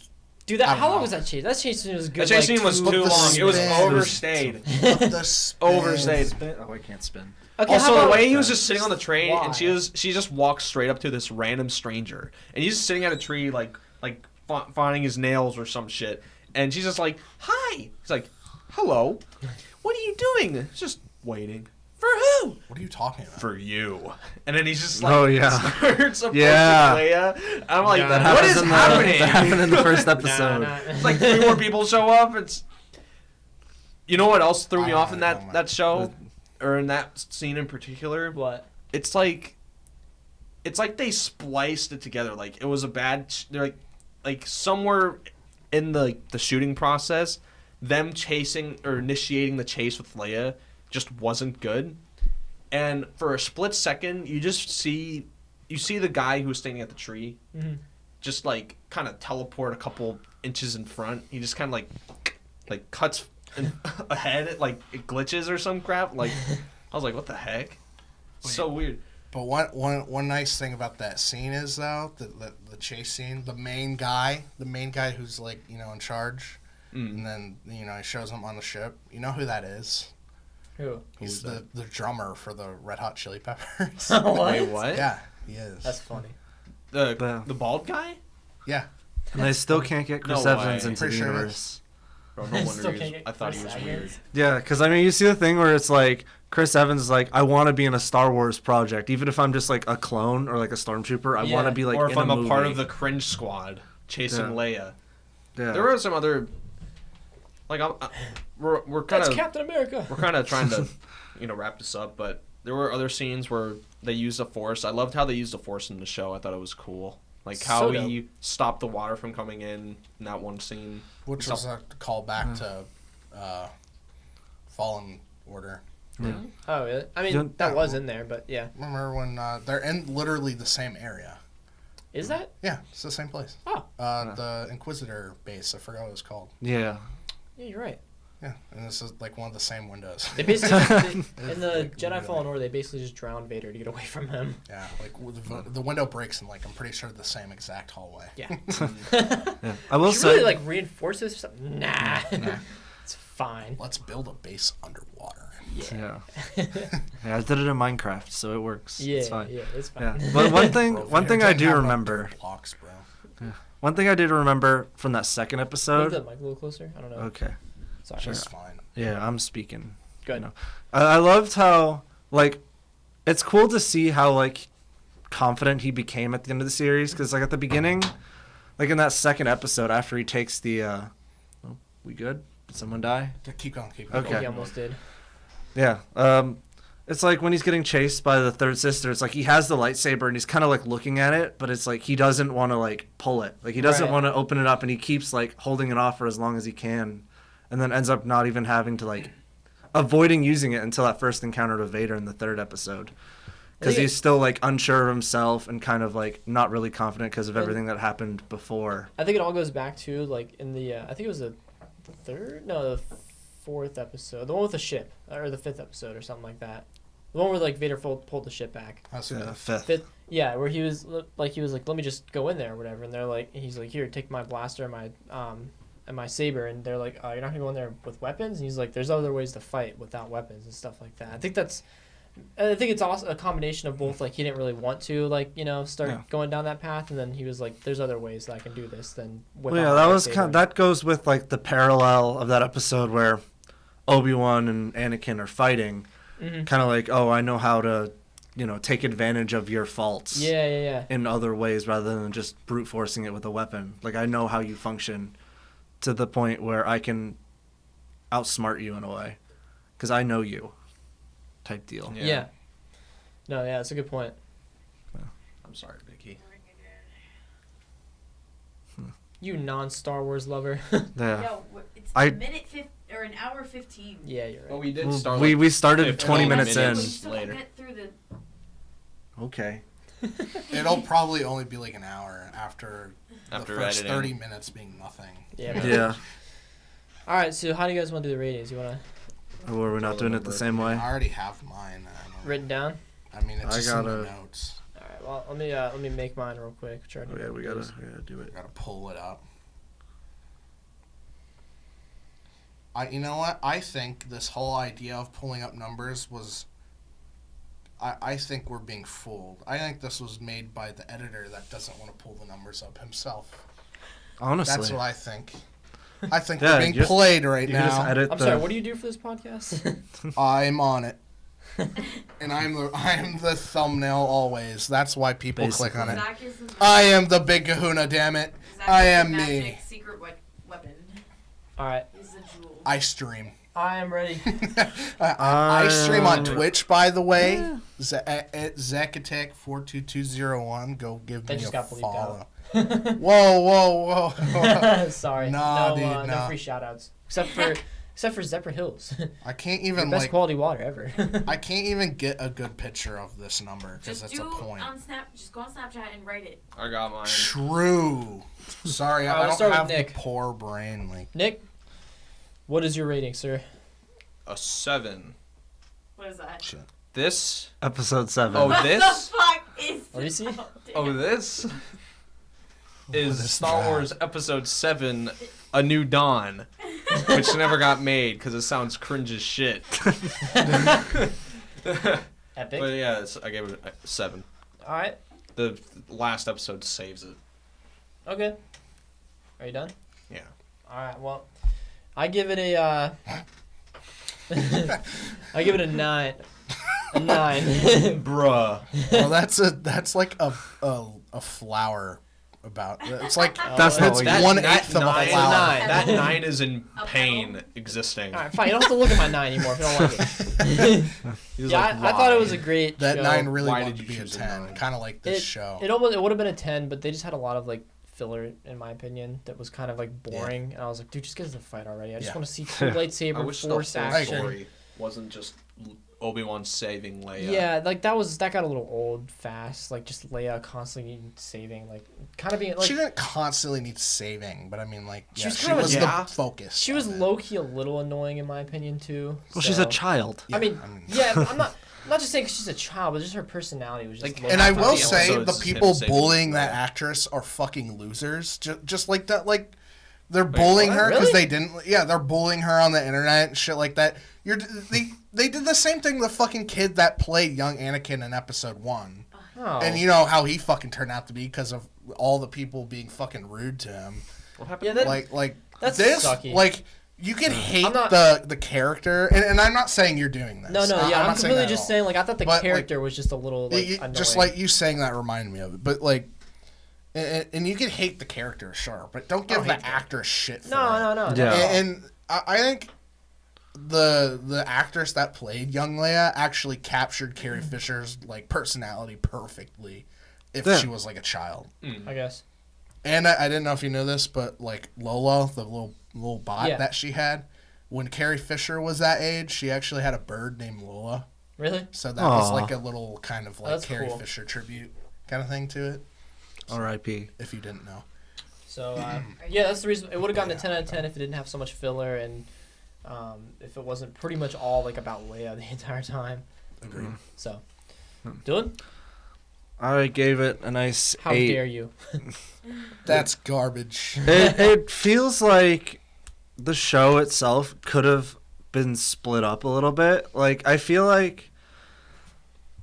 Dude, that, I don't how long know. was that chase? That chase scene was good. That chase like, scene was two- too the long. It was spin. overstayed. the spin. Overstayed. Oh, I can't spin. Okay, how Also, the about- way he was just sitting on the train, Why? and she just walks straight up to this random stranger, and he's just sitting at a tree, like finding his nails or some shit, and she's just like, "Hi." He's like, "Hello. What are you doing?" Just waiting. For who? What are you talking about? For you. And then he's just like, Oh, yeah. starts approaching Yeah. Leia. I'm like, That what happens is in happening? That happened in the first Nah, episode. nah. It's like 3 more people show up. It's. You know what else threw me I off in don't know. that show, or in that scene in particular? What? It's like they spliced it together. Like it was a bad. They're like somewhere in the shooting process, them chasing or initiating the chase with Leia just wasn't good. And for a split second, you see the guy who was standing at the tree, just like kind of teleport a couple inches in front. He just kind of like cuts ahead, like it glitches or some crap. Like I was like, what the heck? So weird. But one nice thing about that scene is though the chase scene, the main guy who's like, you know, in charge, and then, you know, he shows him on the ship. You know who that is? Who? He's the drummer for the Red Hot Chili Peppers. What? Wait, what? Yeah, he is. That's funny. The bald guy? Yeah. And they still can't get Chris No Evans way. into Pretty the sure it universe. Bro, no wonder Still he can't was, get I thought he Chris was weird. Evans. Yeah, because I mean, you see the thing where it's like Chris Evans is like, I want to be in a Star Wars project, even if I'm just like a clone or like a stormtrooper. I Yeah. want to be like, Or if in I'm a a movie. part of the cringe squad chasing Yeah. Leia. Yeah. There were some other, like we're kind That's of Captain America. we're kind of trying to, wrap this up. But there were other scenes where they used the Force. I loved how they used the Force in the show. I thought it was cool, like how So he stopped the water from coming in that one scene. Which was a callback to Fallen Order. Oh, really? I mean, Don't- that was in there, but yeah. Remember when they're in literally the same area? Is that? Yeah, it's the same place. Oh, The Inquisitor base. I forgot what it was called. Yeah. yeah, you're right. Yeah, and this is like one of the same windows. They basically, in the Like, Jedi really. Fallen Order, they basically just drowned Vader to get away from him. Yeah, like the window breaks in like I'm pretty sure the same exact hallway. Yeah. Yeah. I will Should say. really like reinforce this or something? Nah. It's fine. Let's build a base underwater. Yeah. Yeah, I did it in Minecraft, so it works. Yeah, It's fine. yeah, it's fine. Yeah. But one thing, Bro, one thing Vader I didn't do have enough remember. dirt blocks, bro. One thing I did remember from that second Move episode. the mic a little closer. I don't know. Okay. Sorry. It's fine. Yeah, I'm speaking. Good. You know. I loved how, like, it's cool to see how, like, confident he became at the end of the series. Because, like, at the beginning, like, in that second episode, after he takes the, oh, we good? Did someone die? Keep going, keep going. Okay. He almost did. Yeah. It's like when he's getting chased by the third sister, it's like he has the lightsaber and he's kind of, like, looking at it, but it's like he doesn't want to, like, pull it. Like, he doesn't Right. want to open it up, and he keeps, like, holding it off for as long as he can. And then ends up not even having to, like, avoiding using it until that first encounter with Vader in the third episode. Because think he's still, like, unsure of himself and kind of, like, not really confident because of And- everything that happened before. I think it all goes back to like in the I think it was the fourth episode, the one with the ship, or the fifth episode or something like that. The one where like Vader pulled the ship back. That's Yeah, fifth. fifth. Yeah, where he was like, let me just go in there or whatever, and they're like, he's like, here, take my blaster and my saber, and they're like, you're not gonna go in there with weapons, and he's like, there's other ways to fight without weapons and stuff like that. I think it's also a combination of both. Like he didn't really want to start going down that path, and then he was like, there's other ways that I can do this than without. Well, yeah, that was that goes with like the parallel of that episode where Obi-Wan and Anakin are fighting, kind of like, oh, I know how to, take advantage of your faults. Yeah. In other ways rather than just brute forcing it with a weapon. Like I know how you function, to the point where I can outsmart you in a way, because I know you. Type deal. Yeah. No, yeah, that's a good point. I'm sorry, Vicky. You non-Star Wars lover. Yeah. Yo, it's I- a minute or an hour 15. Yeah, you're right. Well, we did start. We started 15 20 minutes in. We still later. get through the. Okay. It'll probably only be like an hour after the After first editing. 30 minutes being nothing. Yeah. Man. Yeah. All right, so how do you guys want to do the ratings? You want to Or we're not doing it the same way. I already have mine. written down? I mean, it's I just in the gotta- notes. All right. Well, let me make mine real quick. Try to Oh, yeah, we gotta do it. Gotta pull it up. You know what? I think this whole idea of pulling up numbers was. I think we're being fooled. I think this was made by the editor that doesn't want to pull the numbers up himself. Honestly. That's what I think. I think Yeah, we're being just- played right You can just now. edit I'm the... sorry. What do you do for this podcast? I'm on it. And I am the thumbnail always. That's why people click on it. Zach is the I am the big kahuna, damn it. Zach I is the am magic me. secret weapon. All right. He's the jewel. I stream. I am ready. I stream on Twitch, by the way. At Zacatech42201. Go give That me just a got bleeped follow. out. Whoa. Sorry. Nah, dude, no nah. free shout-outs. Except for Zephyr Hills. I can't The even best quality water ever. I can't even get a good picture of this number because Just that's do a point. just go on Snapchat and write it. I got mine. True. Sorry, Alright, I let's don't start have with the Nick. poor brain. Like Nick, what is your rating, sir? A 7. What is that? shit. This. Episode 7. Oh, What this. the fuck is Let me see. Oh, this is is Star that? Wars Episode 7, A New Dawn, which never got made because it sounds cringe as shit. Epic. But yeah, I gave it a 7. All right. The last episode saves it. Okay. Are you done? Yeah. All right. Well, I give it a. I give it a 9. A 9. Bruh. Well, that's like a flower. About it's like That's not it's what you- 1/8 of a nine, flower. nine. That 9 is in A pain petal? existing. All right, fine. You don't have to look at my 9 anymore if you don't like it. He was Yeah, like, I thought it "Why?" was a great That show. 9 really Why wanted did to you be a choose a 10, 9? kind of like this show. It would have been a 10, but they just had a lot of like filler in my opinion that was kind of like boring, and I was like, dude, just get us the fight already. I just Yeah. want to see two I lightsaber wish force the whole action. story wasn't just Obi-Wan saving Leia. Yeah, like that got a little old fast. Like just Leia constantly saving, like kind of being like She didn't constantly need saving, but I mean, like, She yeah, was she kind of was a- yeah. the focus. she was of it. low key a little annoying in my opinion too. Well, she's a so- child. Yeah, I mean, I mean- yeah, I'm not just saying 'cause she's a child, but just her personality was just. Like, low And I key will the say, the episodes, people him saving bullying that Leia. actress are fucking losers. Just like that, like they're bullying what? her because Really? they didn't. Yeah, they're bullying her on the internet and shit like that. They did the same thing to the fucking kid that played young Anakin in Episode 1. Oh. And you know how he fucking turned out to be because of all the people being fucking rude to him. What happened? Yeah, that, Like that's this, sucky. like you can hate I'm not- the character, and I'm not saying you're doing this. no, yeah, I'm not saying completely that at just all. saying like I thought the But, like, character was just a little like You- annoying. just like you saying that reminded me of it, but like, and you can hate the character, sure, but don't give hate the the actor shit. For it. no. Yeah. And I think the actress that played young Leia actually captured Carrie Fisher's like personality perfectly, if Yeah. she was like a child. I guess. And I didn't know if you knew this, but like Lola, the little bot Yeah. that she had, when Carrie Fisher was that age, she actually had a bird named Lola. Really? So that was Aw. like a little kind of like That's Carrie cool. Fisher tribute kind of thing to it. R.I.P. If you didn't know. So yeah, that's the reason it would have gotten a 10 out of 10 if it didn't have so much filler and if it wasn't pretty much all like about Leia the entire time. Agreed. So, Dylan, I gave it a nice how 8. dare you? That's garbage. It feels like the show itself could have been split up a little bit. Like, I feel like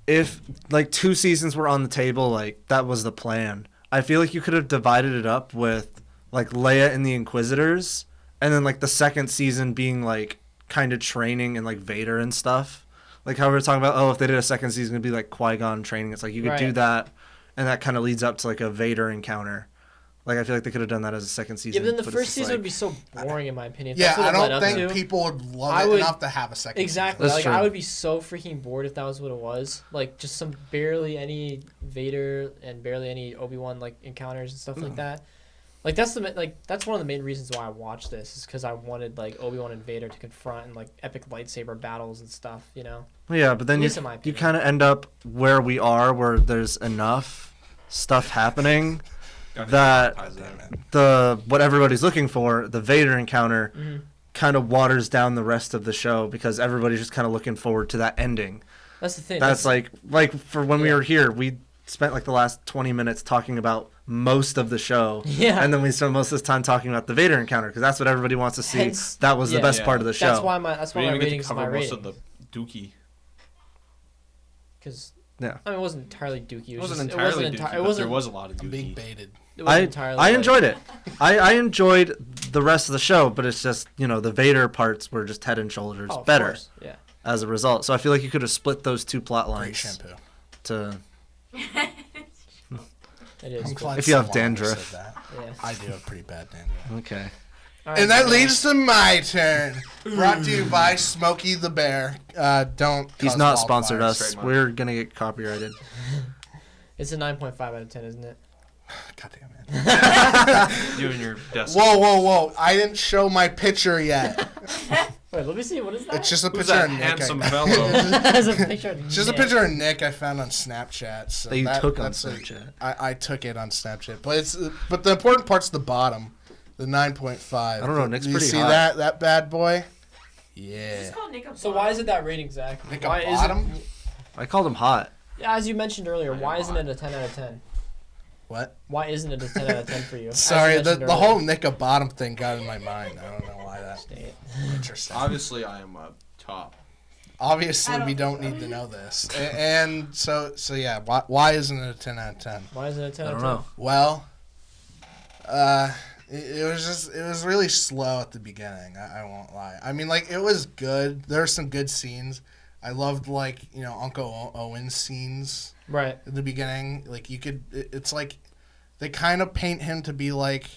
if like 2 seasons were on the table, like that was the plan. I feel like you could have divided it up with like Leia and the Inquisitors, and then like the second season being like kind of training and like Vader and stuff. Like how we were talking about, oh, if they did a second season, it'd be like Qui-Gon training. It's like you could do Right. that, and that kind of leads up to like a Vader encounter. Like I feel like they could have done that as a second Yeah, season. but then the but it's first just, season like, would be so boring in my opinion. Yeah, That's what I it led don't up think to. people would love I it would- enough to have a second Exactly. That's Like true. I would be so freaking bored if that was what it was. Like just some barely any Vader and barely any Obi-Wan like encounters and stuff like that. Like that's that's one of the main reasons why I watched this is because I wanted like Obi-Wan and Vader to confront and like epic lightsaber battles and stuff. You know. Well, yeah, but then At you least in my opinion. kind of end up where we are, where there's enough stuff happening that what everybody's looking for, the Vader encounter, Mm-hmm. kind of waters down the rest of the show because everybody's just kind of looking forward to that ending. That's the thing. That's like for when we Yeah. were here, we spent like the last 20 minutes talking about most of the show. Yeah. And then we spent most of the time talking about the Vader encounter because that's what everybody wants to see. Hence- that was yeah. the best Yeah. part of the show. That's why my We didn't even get to ratings are my cover most rating. of the Dookie. Because Yeah. I mean, it wasn't entirely Dookie. It wasn't just- entirely enti- Dookie, it but wasn't. there was a lot of I'm being Dookie. baited. It wasn't I entirely. I like- enjoyed it. I enjoyed the rest of the show, but it's just, the Vader parts were just head and shoulders Oh, of better course, Yeah. as a result. So I feel like you could have split those 2 plot Great lines shampoo. to It is. I'm glad If you have someone dandruff. said that. Yeah. I do have pretty bad dandruff. Okay. All right, And that so- leads to my turn. Brought to you by Smokey the Bear. Don't. He's cause not wildfires. sponsored us. trademark. We're going to get copyrighted. It's a 9.5 out of 10, isn't it? God damn it. You and your desk. Whoa. I didn't show my picture yet. Wait, let me see. What is that? It's just a Who's picture that of Nick. handsome I, fellow? It's a picture of it's just a Nick. picture of Nick I found on Snapchat. So That you took on that's Snapchat. I took it on Snapchat, but the important part's the bottom, the 9.5. I don't know, Nick's Do you pretty see hot. that bad boy? It's Yeah. just called Nick So why is it that rating, Zach? Nick a Why bottom? Is it, I called him hot. yeah, as you mentioned earlier, why know isn't why. it a 10 out of 10? What? Why isn't it a 10 out of 10 for you? As you Sorry, the mentioned whole earlier. Nick a bottom thing got in my mind. I don't know why that. Dang it. Interesting. Obviously, I am a top. Obviously, I we don't- don't need to know this. And so yeah, why isn't it a 10 out of 10? Why isn't it a 10 I out of don't 10? know. Well, it was really slow at the beginning. I won't lie. I mean, like, it was good. There were some good scenes. I loved, like, Uncle Owen's scenes Right. at the beginning. Like, it's like they kind of paint him to be, like,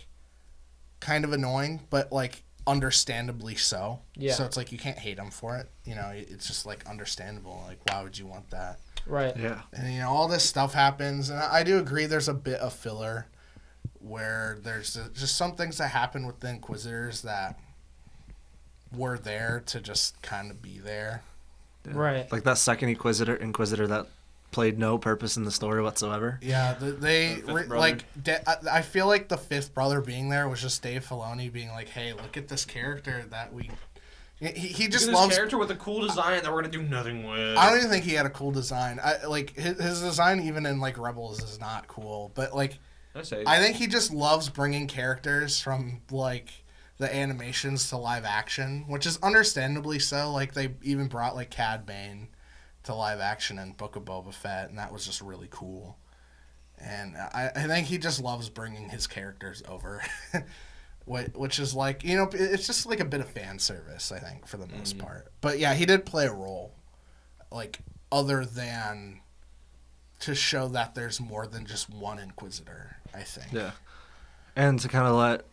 kind of annoying, but, like, understandably so. Yeah. So it's like you can't hate him for it. It's just, like, understandable. Like, why would you want that? Right. Yeah. And all this stuff happens, and I do agree there's a bit of filler where there's just some things that happen with the Inquisitors that were there to just kind of be there. Right. Like that second Inquisitor that played no purpose in the story whatsoever. Yeah, The fifth brother. I feel like the fifth brother being there was just Dave Filoni being like, hey, look at this character that we... He just This loves... character with a cool design that we're gonna do nothing with. I don't even think he had a cool design. His design even in like Rebels is not cool, but like I say. I think he just loves bringing characters from like the animations to live action, which is understandably so. Like they even brought like Cad Bane to live action in Book of Boba Fett, and that was just really cool. And I think he just loves bringing his characters over, which is like, it's just like a bit of fan service, I think, for the most part. But yeah, he did play a role, like other than to show that there's more than just one Inquisitor, I think. Yeah. And to kind of let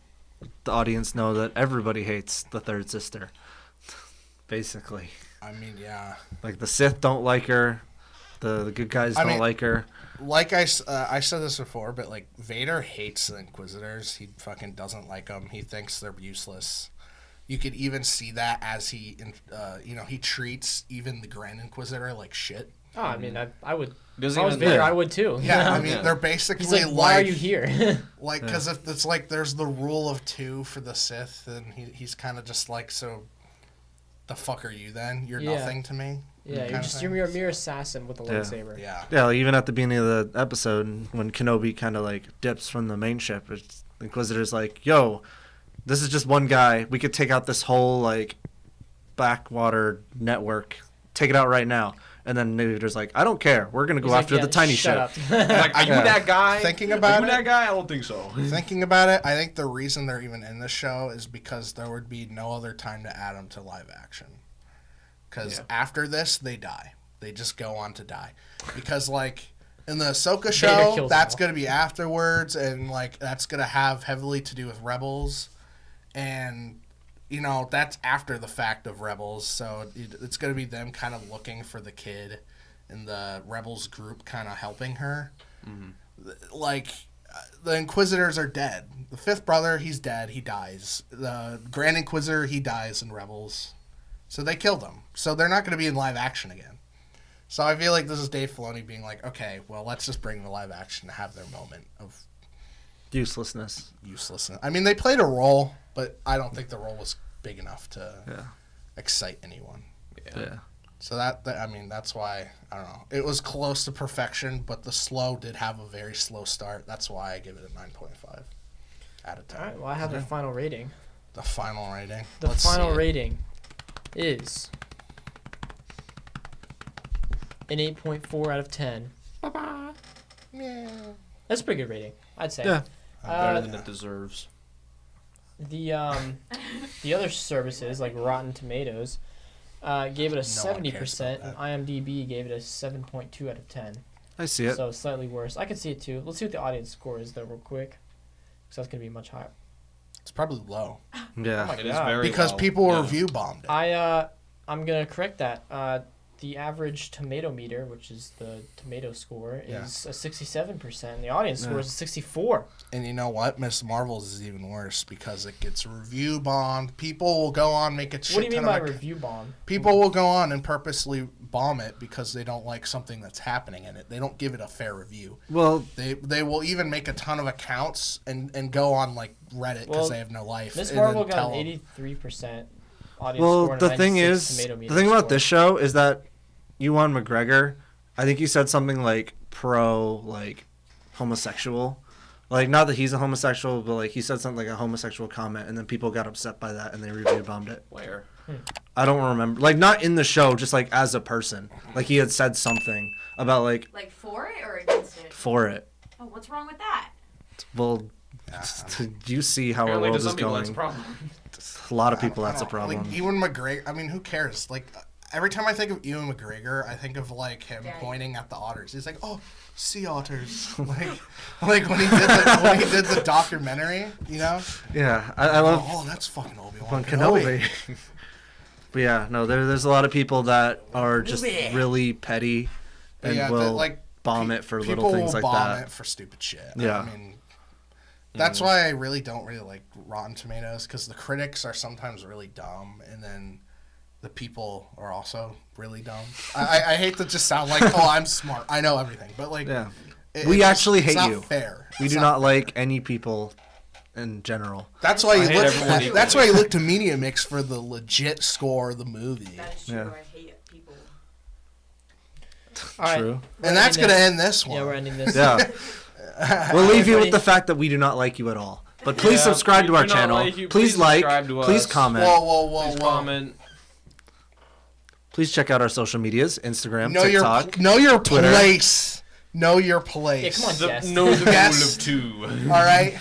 the audience know that everybody hates the third sister. Basically. I mean, yeah. Like the Sith don't like her. The good guys don't like her. Like I said this before, but like Vader hates the Inquisitors. He fucking doesn't like them. He thinks they're useless. You could even see that as he treats even the Grand Inquisitor like shit. Oh, I mean, I would. Doesn't If I was even- Vader, Yeah. I would too. Yeah, I mean, Yeah. they're basically He's like, why are you here? Like, because if it's like there's the rule of 2 for the Sith, then he's kind of just like, so the fuck are you then? You're Yeah. nothing to me. Yeah, Kinda thing. you're a mere assassin with a lightsaber. Yeah. Yeah, like even at the beginning of the episode, when Kenobi kind of like dips from the main ship, it's, the Inquisitor's like, "Yo, this is just one guy. We could take out this whole like backwater network. Take it out right now." And then Inquisitor's like, "I don't care. We're gonna go He's like, after "Yeah, the tiny shut ship." up." Like, are you Yeah. that guy? Thinking Are about you it, that guy? I don't think so. Thinking about it, I think the reason they're even in the show is because there would be no other time to add them to live action. Because after this, they die. They just go on to die. Because, like, in the Ahsoka show, kills that's them all. going to be afterwards, and, like, that's going to have heavily to do with Rebels. And, you know, that's after the fact of Rebels, so it's going to be them kind of looking for the kid and the Rebels group kind of helping her. Like, the Inquisitors are dead. The fifth brother, he's dead. He dies. The Grand Inquisitor, he dies in Rebels. So they killed him. So they're not going to be in live action again. So I feel like this is Dave Filoni being like, okay, well, let's just bring the live action to have their moment of Uselessness. uselessness. I mean, they played a role, but I don't think the role was big enough to excite anyone. Yeah. So I mean, that's why, I don't know. It was close to perfection, but the slow did have a very slow start. That's why I give it a 9.5 out of 10. All right, well, I have the final rating. The final rating. The Let's final see it. rating is an 8.4 out of 10. Yeah. That's a pretty good rating, I'd say. Yeah. Better than it deserves. The other services like Rotten Tomatoes gave it a No one cares 70%, about and IMDb gave it a 7.2 out of 10. I see it. So slightly worse. I can see it too. Let's see what the audience score is though, real quick, because that's gonna be much higher. It's probably low. Yeah. It is Yeah. very Because low. people Yeah. review bombed it. I'm gonna correct that. The average tomato meter, which is the tomato score, Yeah. is a 67%. And the audience score Yeah. is a 64. And you know what? Miss Marvel's is even worse because it gets review bombed. People will go on make a shit What do you mean ton by of review bomb? People will go on and purposely bomb it because they don't like something that's happening in it. They don't give it a fair review. Well, They will even make a ton of accounts and go on like Reddit because Well, they have no life. Miss and Marvel then got tell an 'em- 83% audience well, score. And the a thing 96 is, tomato the meter thing about score. this show is that Ewan McGregor, I think he said something like pro like homosexual, like not that he's a homosexual, but like he said something like a homosexual comment, and then people got upset by that and they review bombed it. Where? I don't remember, like not in the show, just like as a person, like he had said something about like Like for it or against it? for it. Oh, what's wrong with that? Well, you see how our Apparently, to world is some people, that's a going. problem. A lot of people, I that's a don't- problem. Like Ewan McGregor, I mean, who cares? Like every time I think of Ewan McGregor, I think of like him Daddy. pointing at the otters. He's like, "Oh, sea otters!" like when he did the documentary, you know? Yeah, I love Oh, that's fucking Obi-Wan Obi-Wan Kenobi. Kenobi. But yeah, no, there's a lot of people that are just really petty But and yeah, will like bomb it for little people things will like bomb that. it for stupid shit. Yeah. I mean, that's why I really don't really like Rotten Tomatoes because the critics are sometimes really dumb, and then the people are also really dumb. I hate to just sound like, oh, I'm smart, I know everything, but like, Yeah, it- we it's actually it's hate not you. Fair. We It's do not like any people in general. That's why you I hate look. everyone equally. That's why you look to MediaMix for the legit score of the movie, That is true. Yeah. I hate people. All right, True. we're and that's ending gonna this. end this one. Yeah, we're ending this. Yeah, we'll leave you with Everybody- the fact that we do not like you at all. But please Yeah, subscribe we to our do not channel. like you. Please Please like. subscribe to Please us. comment. Whoa, Please comment. Please check out our social medias: Instagram, Know TikTok. your Twitter. place. Know your Yeah, place. come on, The, Yes. know the Yes. rule of two. All right.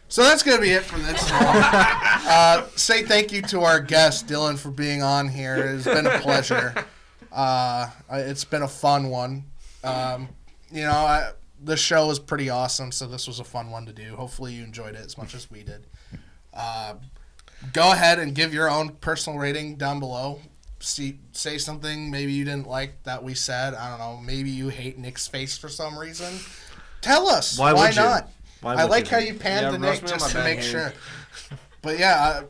So that's gonna be it for this one. Say thank you to our guest Dylan for being on here. It's been a pleasure. It's been a fun one. You know, the show was pretty awesome, so this was a fun one to do. Hopefully you enjoyed it as much as we did. Go ahead and give your own personal rating down below. Say something maybe you didn't like that we said. I don't know. Maybe you hate Nick's face for some reason. Tell us. Why would you? not? Why I would like how hate? you panned Yeah, to roast Nick me on just my to make backhand. sure. But yeah,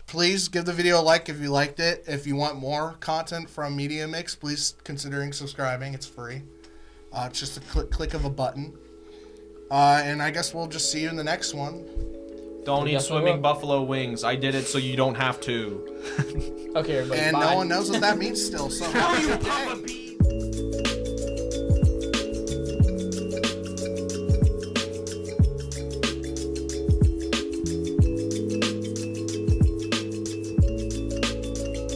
please give the video a like if you liked it. If you want more content from MediaMix, please considering subscribing. It's free. It's just a click of a button. And I guess we'll just see you in the next one. Don't eat Buffalo swimming up. buffalo wings. I did it so you don't have to. Okay, everybody. And bye. no one knows what that means still. So How have a you good day. Papa B?